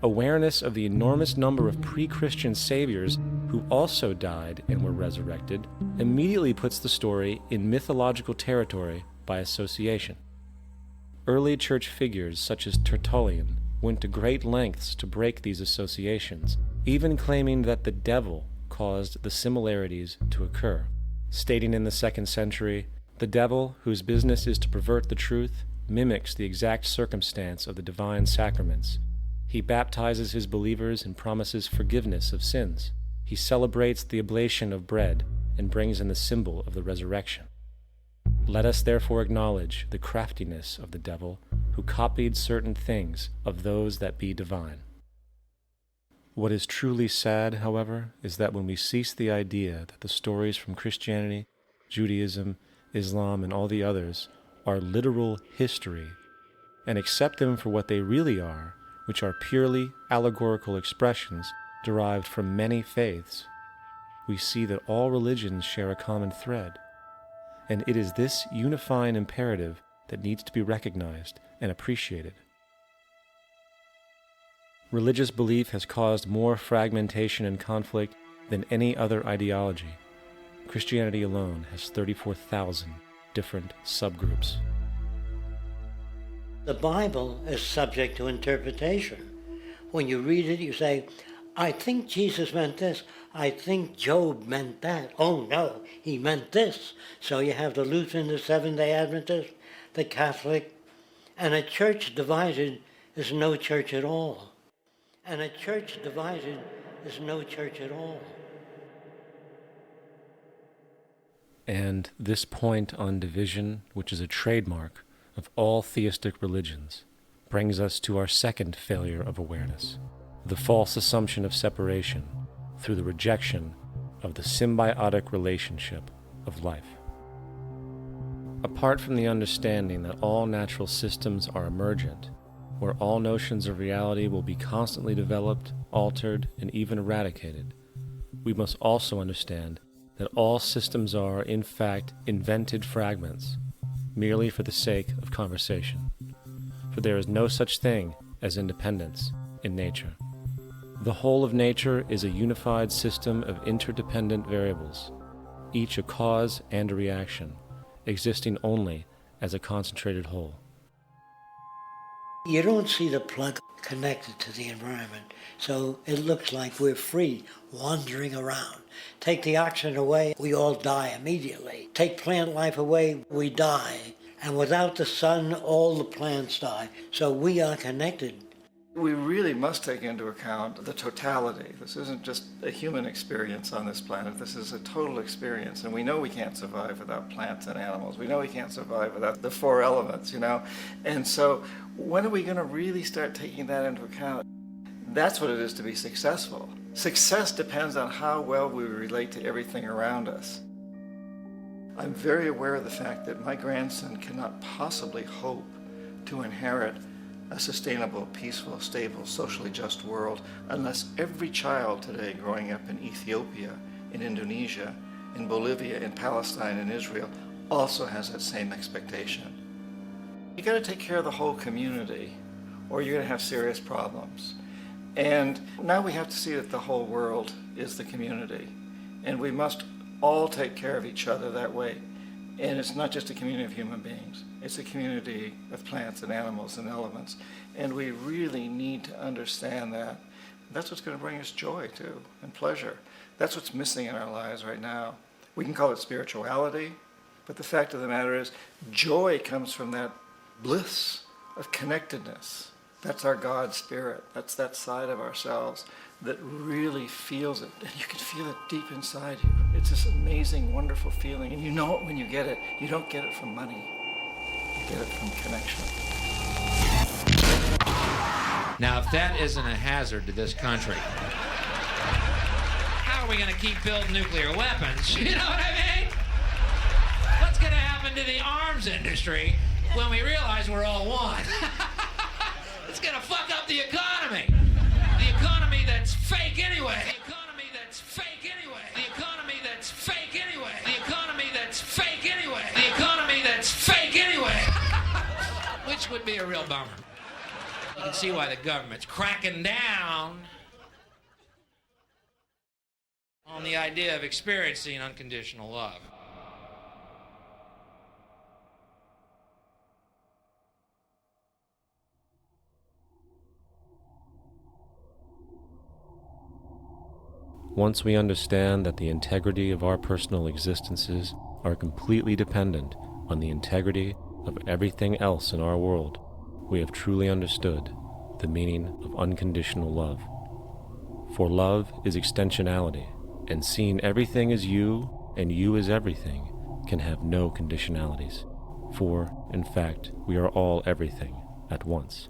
awareness of the enormous number of pre-Christian saviors who also died and were resurrected immediately puts the story in mythological territory by association. Early church figures such as Tertullian went to great lengths to break these associations, even claiming that the devil caused the similarities to occur, stating in the 2nd century, "The devil, whose business is to pervert the truth, mimics the exact circumstance of the divine sacraments. He baptizes his believers and promises forgiveness of sins. He celebrates the oblation of bread and brings in the symbol of the resurrection. Let us therefore acknowledge the craftiness of the devil, who copied certain things of those that be divine." What is truly sad, however, is that when we cease the idea that the stories from Christianity, Judaism, Islam, and all the others are literal history, and accept them for what they really are, which are purely allegorical expressions derived from many faiths, we see that all religions share a common thread, and it is this unifying imperative that needs to be recognized and appreciated. Religious belief has caused more fragmentation and conflict than any other ideology. Christianity alone has 34,000 different subgroups. The Bible is subject to interpretation. When you read it, you say, I think Jesus meant this. I think Job meant that. Oh no, he meant this. So you have the Lutheran, the Seventh-day Adventist, the Catholic, and a church divided is no church at all. And a church divided is no church at all. And this point on division, which is a trademark of all theistic religions, brings us to our second failure of awareness, the false assumption of separation through the rejection of the symbiotic relationship of life. Apart from the understanding that all natural systems are emergent, where all notions of reality will be constantly developed, altered, and even eradicated, we must also understand that all systems are, in fact, invented fragments, merely for the sake of conversation. For there is no such thing as independence in nature. The whole of nature is a unified system of interdependent variables, each a cause and a reaction, existing only as a concentrated whole. You don't see the plug connected to the environment, so it looks like we're free, wandering around. Take the oxygen away, we all die immediately. Take plant life away, we die. And without the sun, all the plants die. So we are connected. We really must take into account the totality. This isn't just a human experience on this planet. This is a total experience. And we know we can't survive without plants and animals. We know we can't survive without the four elements, you know? And so when are we going to really start taking that into account? That's what it is to be successful. Success depends on how well we relate to everything around us. I'm very aware of the fact that my grandson cannot possibly hope to inherit a sustainable, peaceful, stable, socially just world unless every child today growing up in Ethiopia, in Indonesia, in Bolivia, in Palestine, in Israel also has that same expectation. You got to take care of the whole community or you're going to have serious problems. And now we have to see that the whole world is the community and we must all take care of each other that way. And it's not just a community of human beings. It's a community of plants and animals and elements. And we really need to understand that. That's what's going to bring us joy, too, and pleasure. That's what's missing in our lives right now. We can call it spirituality, but the fact of the matter is joy comes from that bliss of connectedness. That's our God spirit. That's that side of ourselves that really feels it. And you can feel it deep inside you. It's this amazing, wonderful feeling. And you know it when you get it. You don't get it from money. You get it from connection. Now, if that isn't a hazard to this country, how are we going to keep building nuclear weapons? You know what I mean? What's going to happen to the arms industry when we realize we're all one? It's going to fuck up the economy. The economy that's fake anyway. The economy that's fake anyway. The economy that's fake anyway. The economy that's fake anyway. The economy that's fake anyway. Which would be a real bummer. You can see why the government's cracking down on the idea of experiencing unconditional love. Once we understand that the integrity of our personal existences are completely dependent on the integrity of everything else in our world, we have truly understood the meaning of unconditional love. For love is extensionality, and seeing everything as you and you as everything can have no conditionalities. For, in fact, we are all everything at once.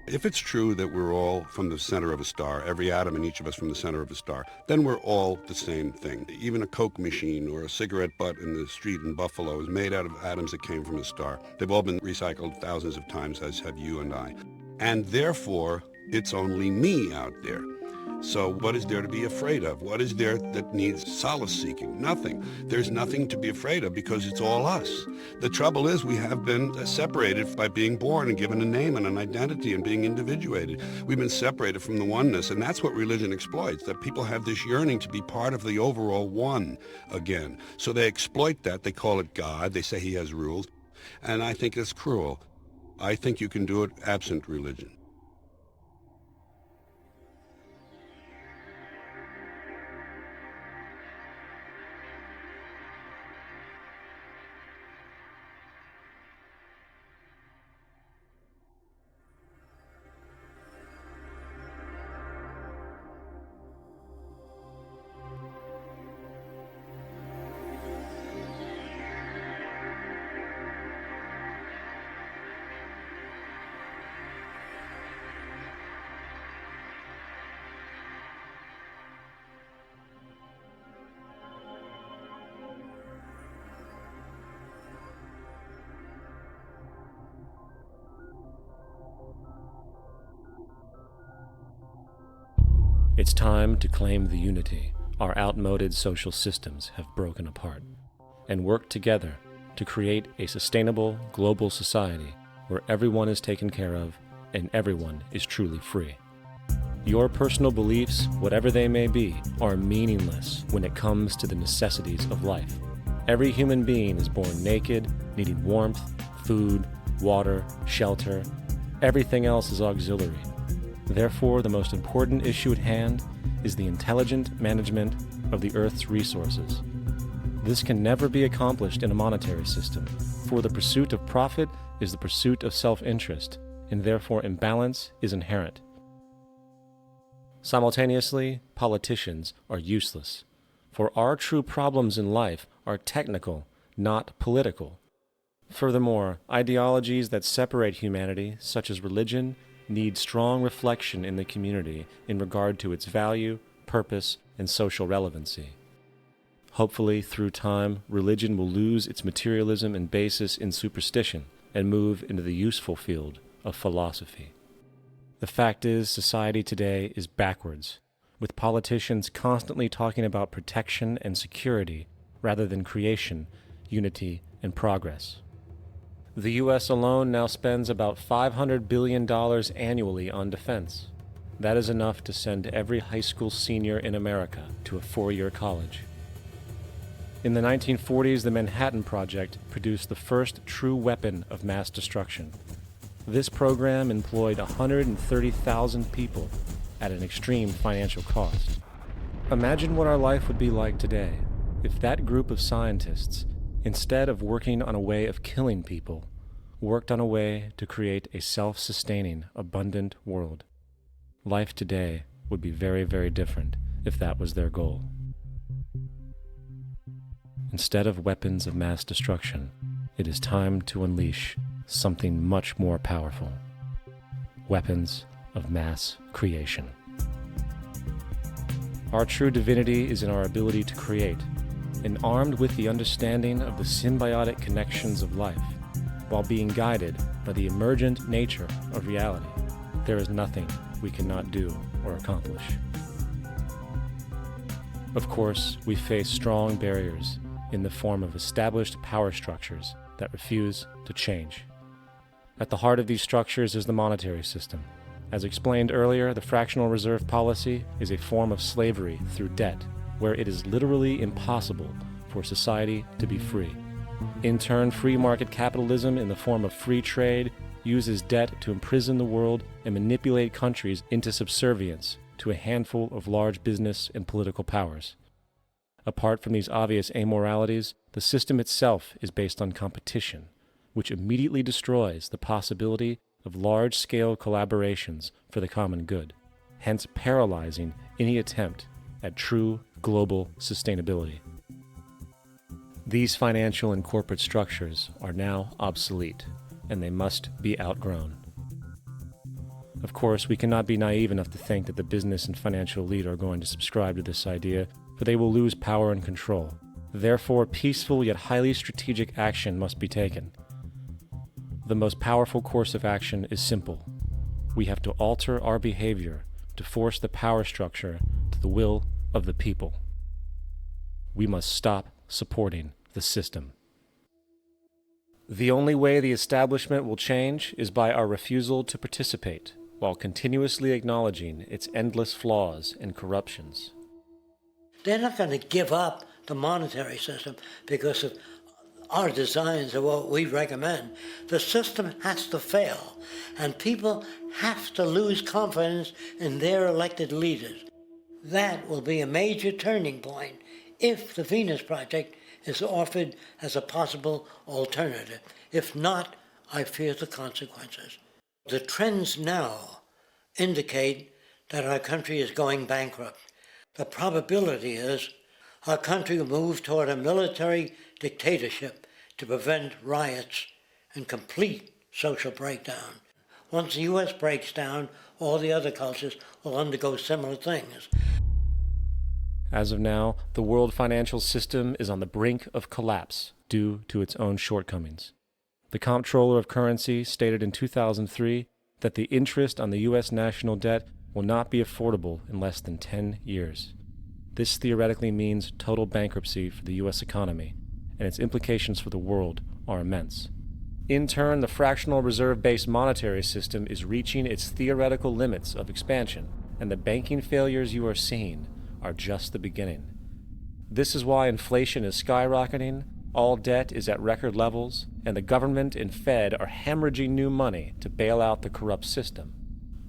If it's true that we're all from the center of a star, every atom in each of us from the center of a star, then we're all the same thing. Even a Coke machine or a cigarette butt in the street in Buffalo is made out of atoms that came from a star. They've all been recycled thousands of times, as have you and I. And therefore, it's only me out there. So what is there to be afraid of? What is there that needs solace seeking? Nothing. There's nothing to be afraid of because it's all us. The trouble is we have been separated by being born and given a name and an identity and being individuated. We've been separated from the oneness, and that's what religion exploits, that people have this yearning to be part of the overall one again. So they exploit that. They call it God. They say he has rules. And I think it's cruel. I think you can do it absent religion. It's time to claim the unity our outmoded social systems have broken apart, and work together to create a sustainable global society where everyone is taken care of and everyone is truly free. Your personal beliefs, whatever they may be, are meaningless when it comes to the necessities of life. Every human being is born naked, needing warmth, food, water, shelter. Everything else is auxiliary. Therefore, the most important issue at hand is the intelligent management of the Earth's resources. This can never be accomplished in a monetary system, for the pursuit of profit is the pursuit of self-interest, and therefore imbalance is inherent. Simultaneously, politicians are useless, for our true problems in life are technical, not political. Furthermore, ideologies that separate humanity, such as religion, need strong reflection in the community in regard to its value, purpose, and social relevancy. Hopefully, through time, religion will lose its materialism and basis in superstition and move into the useful field of philosophy. The fact is, society today is backwards, with politicians constantly talking about protection and security rather than creation, unity, and progress. The U.S. alone now spends about $500 billion annually on defense. That is enough to send every high school senior in America to a four-year college. In the 1940s, the Manhattan Project produced the first true weapon of mass destruction. This program employed 130,000 people at an extreme financial cost. Imagine what our life would be like today if that group of scientists, instead of working on a way of killing people, worked on a way to create a self-sustaining, abundant world. Life today would be very, very different if that was their goal. Instead of weapons of mass destruction, it is time to unleash something much more powerful. Weapons of mass creation. Our true divinity is in our ability to create, and armed with the understanding of the symbiotic connections of life, while being guided by the emergent nature of reality, there is nothing we cannot do or accomplish. Of course, we face strong barriers in the form of established power structures that refuse to change. At the heart of these structures is the monetary system. As explained earlier, the fractional reserve policy is a form of slavery through debt, where it is literally impossible for society to be free. In turn, free market capitalism in the form of free trade uses debt to imprison the world and manipulate countries into subservience to a handful of large business and political powers. Apart from these obvious amoralities, the system itself is based on competition, which immediately destroys the possibility of large-scale collaborations for the common good, hence paralyzing any attempt at true global sustainability. These financial and corporate structures are now obsolete, and they must be outgrown. Of course, we cannot be naive enough to think that the business and financial elite are going to subscribe to this idea, for they will lose power and control. Therefore, peaceful yet highly strategic action must be taken. The most powerful course of action is simple. We have to alter our behavior to to force the power structure to the will of the people. We must stop supporting the system. The only way the establishment will change is by our refusal to participate, while continuously acknowledging its endless flaws and corruptions. They're not going to give up the monetary system because of our designs of what we recommend. The system has to fail, and people have to lose confidence in their elected leaders. That will be a major turning point if the Venus Project is offered as a possible alternative. If not, I fear the consequences. The trends now indicate that our country is going bankrupt. The probability is our country will move toward a military dictatorship to prevent riots and complete social breakdown. Once the U.S. breaks down, all the other cultures will undergo similar things. As of now, the world financial system is on the brink of collapse due to its own shortcomings. The Comptroller of Currency stated in 2003 that the interest on the U.S. national debt will not be affordable in less than 10 years. This theoretically means total bankruptcy for the U.S. economy, and its implications for the world are immense. In turn, the fractional reserve-based monetary system is reaching its theoretical limits of expansion, and the banking failures you are seeing are just the beginning. This is why inflation is skyrocketing, all debt is at record levels, and the government and Fed are hemorrhaging new money to bail out the corrupt system.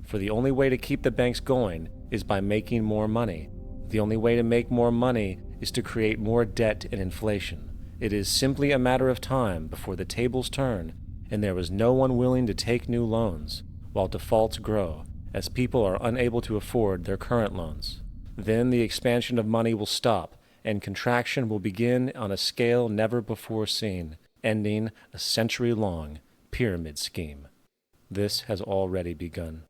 For the only way to keep the banks going is by making more money. The only way to make more money is to create more debt and inflation. It is simply a matter of time before the tables turn and there is no one willing to take new loans, while defaults grow, as people are unable to afford their current loans. Then the expansion of money will stop, and contraction will begin on a scale never before seen, ending a century-long pyramid scheme. This has already begun.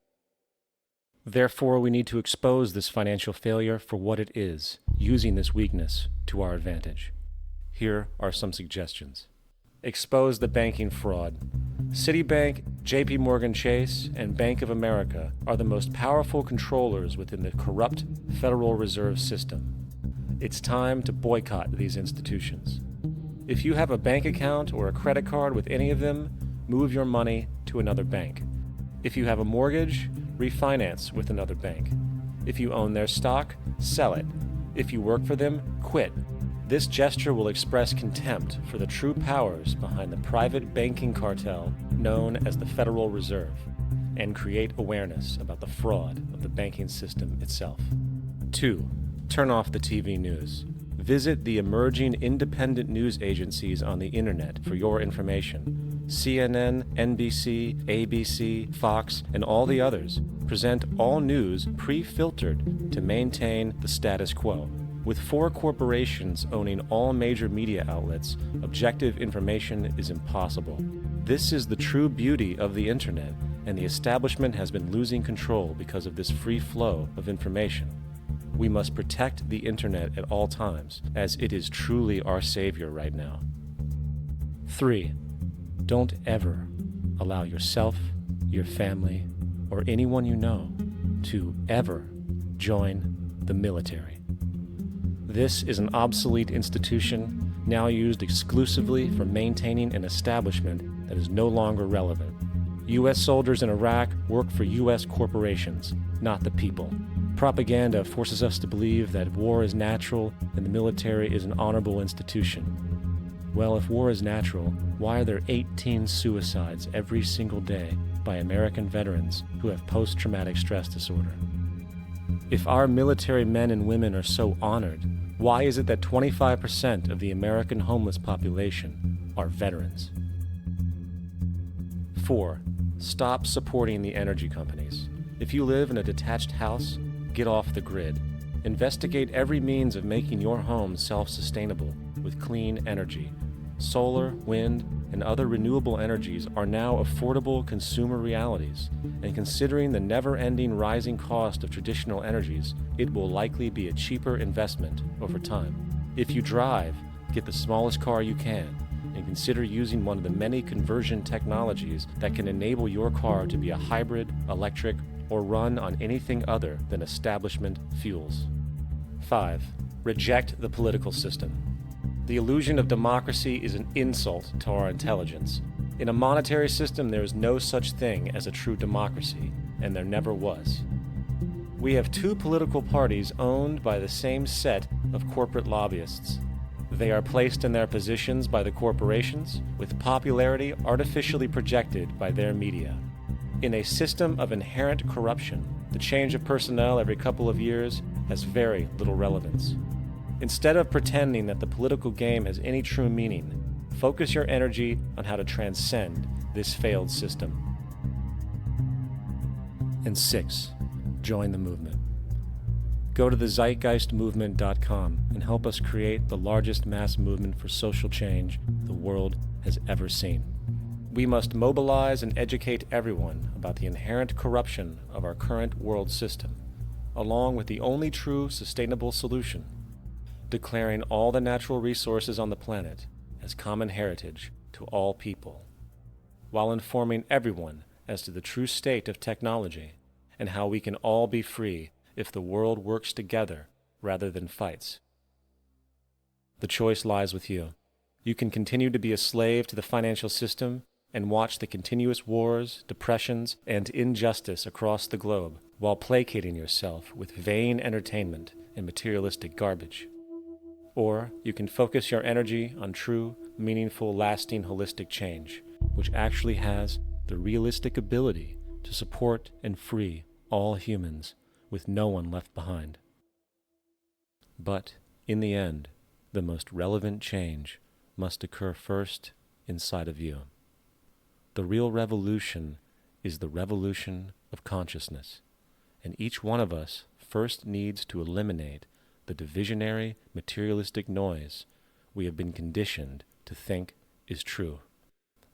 Therefore, we need to expose this financial failure for what it is, using this weakness to our advantage. Here are some suggestions. Expose the banking fraud. Citibank, JP Morgan Chase, and Bank of America are the most powerful controllers within the corrupt Federal Reserve System. It's time to boycott these institutions. If you have a bank account or a credit card with any of them, move your money to another bank. If you have a mortgage, refinance with another bank. If you own their stock, sell it. If you work for them, quit. This gesture will express contempt for the true powers behind the private banking cartel known as the Federal Reserve, and create awareness about the fraud of the banking system itself. 2. Turn off the TV news. Visit the emerging independent news agencies on the internet for your information. CNN, NBC, ABC, Fox, and all the others present all news pre-filtered to maintain the status quo. With 4 corporations owning all major media outlets, objective information is impossible. This is the true beauty of the internet, and the establishment has been losing control because of this free flow of information. We must protect the internet at all times, as it is truly our savior right now. 3. Don't ever allow yourself, your family, or anyone you know to ever join the military. This is an obsolete institution now used exclusively for maintaining an establishment that is no longer relevant. U.S. soldiers in Iraq work for U.S. corporations, not the people. Propaganda forces us to believe that war is natural and the military is an honorable institution. Well, if war is natural, why are there 18 suicides every single day by American veterans who have post-traumatic stress disorder? If our military men and women are so honored, why is it that 25% of the American homeless population are veterans? 4. Stop supporting the energy companies. If you live in a detached house, get off the grid. Investigate every means of making your home self-sustainable with clean energy. Solar, wind, and other renewable energies are now affordable consumer realities, and considering the never-ending rising cost of traditional energies, it will likely be a cheaper investment over time. If you drive, get the smallest car you can, and consider using one of the many conversion technologies that can enable your car to be a hybrid, electric, or run on anything other than establishment fuels. 5. Reject the political system. The illusion of democracy is an insult to our intelligence. In a monetary system, there is no such thing as a true democracy, and there never was. We have two political parties owned by the same set of corporate lobbyists. They are placed in their positions by the corporations, with popularity artificially projected by their media. In a system of inherent corruption, the change of personnel every couple of years has very little relevance. Instead of pretending that the political game has any true meaning, focus your energy on how to transcend this failed system. And 6. Join the movement. Go to the zeitgeistmovement.com and help us create the largest mass movement for social change the world has ever seen. We must mobilize and educate everyone about the inherent corruption of our current world system, along with the only true sustainable solution, declaring all the natural resources on the planet as common heritage to all people, while informing everyone as to the true state of technology and how we can all be free if the world works together rather than fights. The choice lies with you. You can continue to be a slave to the financial system and watch the continuous wars, depressions, and injustice across the globe while placating yourself with vain entertainment and materialistic garbage. Or you can focus your energy on true, meaningful, lasting, holistic change, which actually has the realistic ability to support and free all humans with no one left behind. But in the end, the most relevant change must occur first inside of you. The real revolution is the revolution of consciousness, and each one of us first needs to eliminate the divisionary, materialistic noise we have been conditioned to think is true,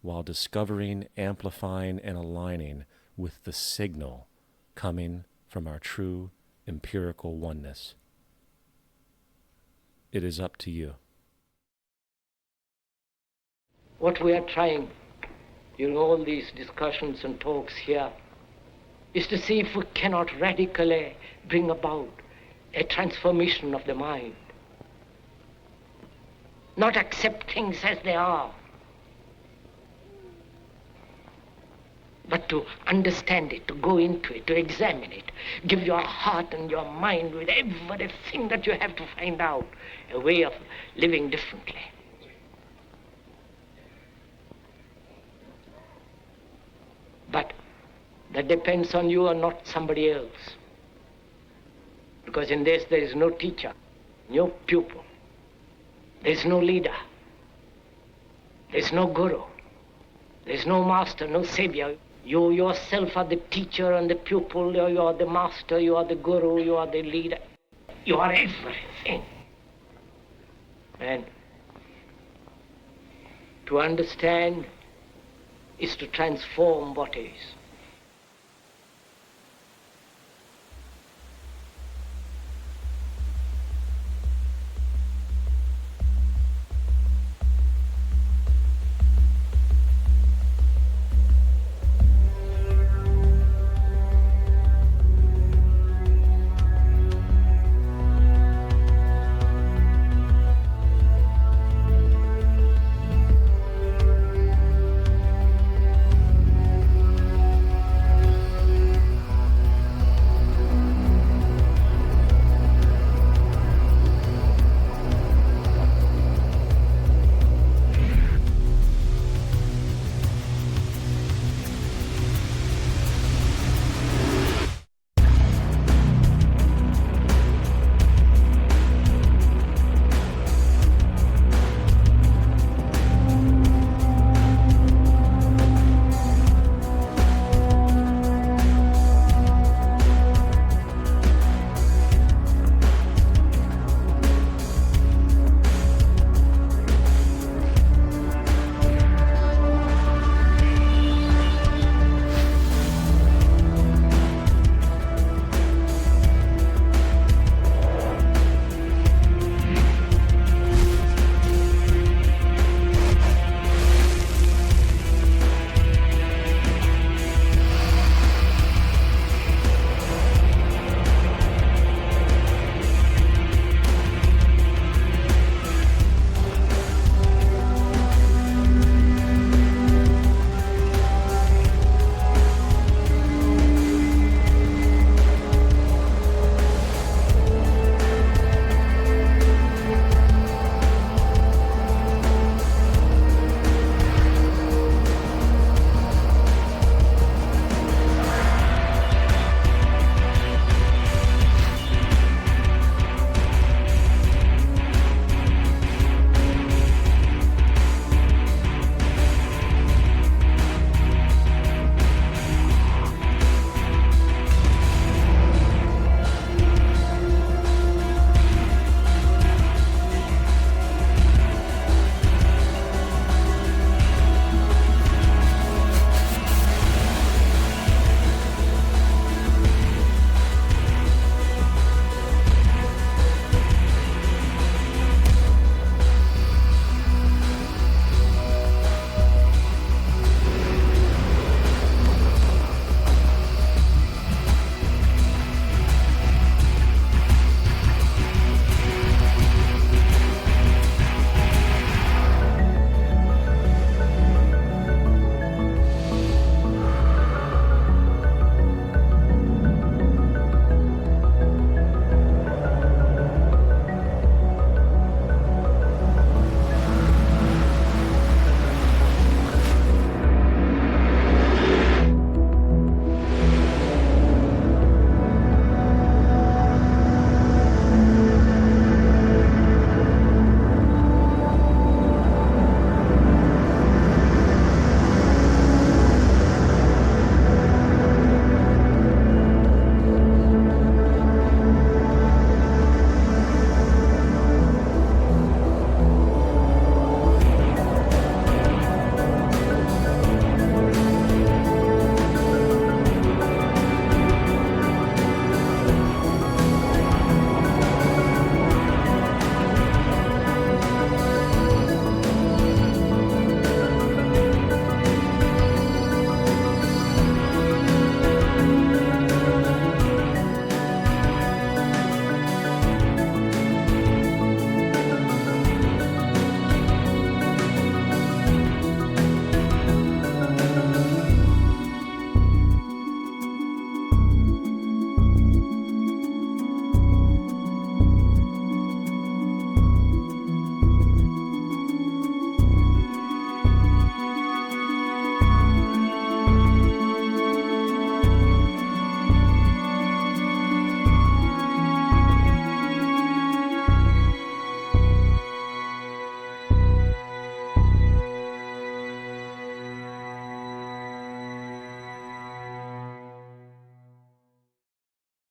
while discovering, amplifying, and aligning with the signal coming from our true empirical oneness. It is up to you. What we are trying during all these discussions and talks here is to see if we cannot radically bring about a transformation of the mind. Not accept things as they are, but to understand it, to go into it, to examine it, give your heart and your mind with everything that you have to find out a way of living differently. But that depends on you and not somebody else. Because in this there is no teacher, no pupil, there is no leader, there is no guru, there is no master, no savior. You yourself are the teacher and the pupil, you are the master, you are the guru, you are the leader. You are everything. And to understand is to transform what is.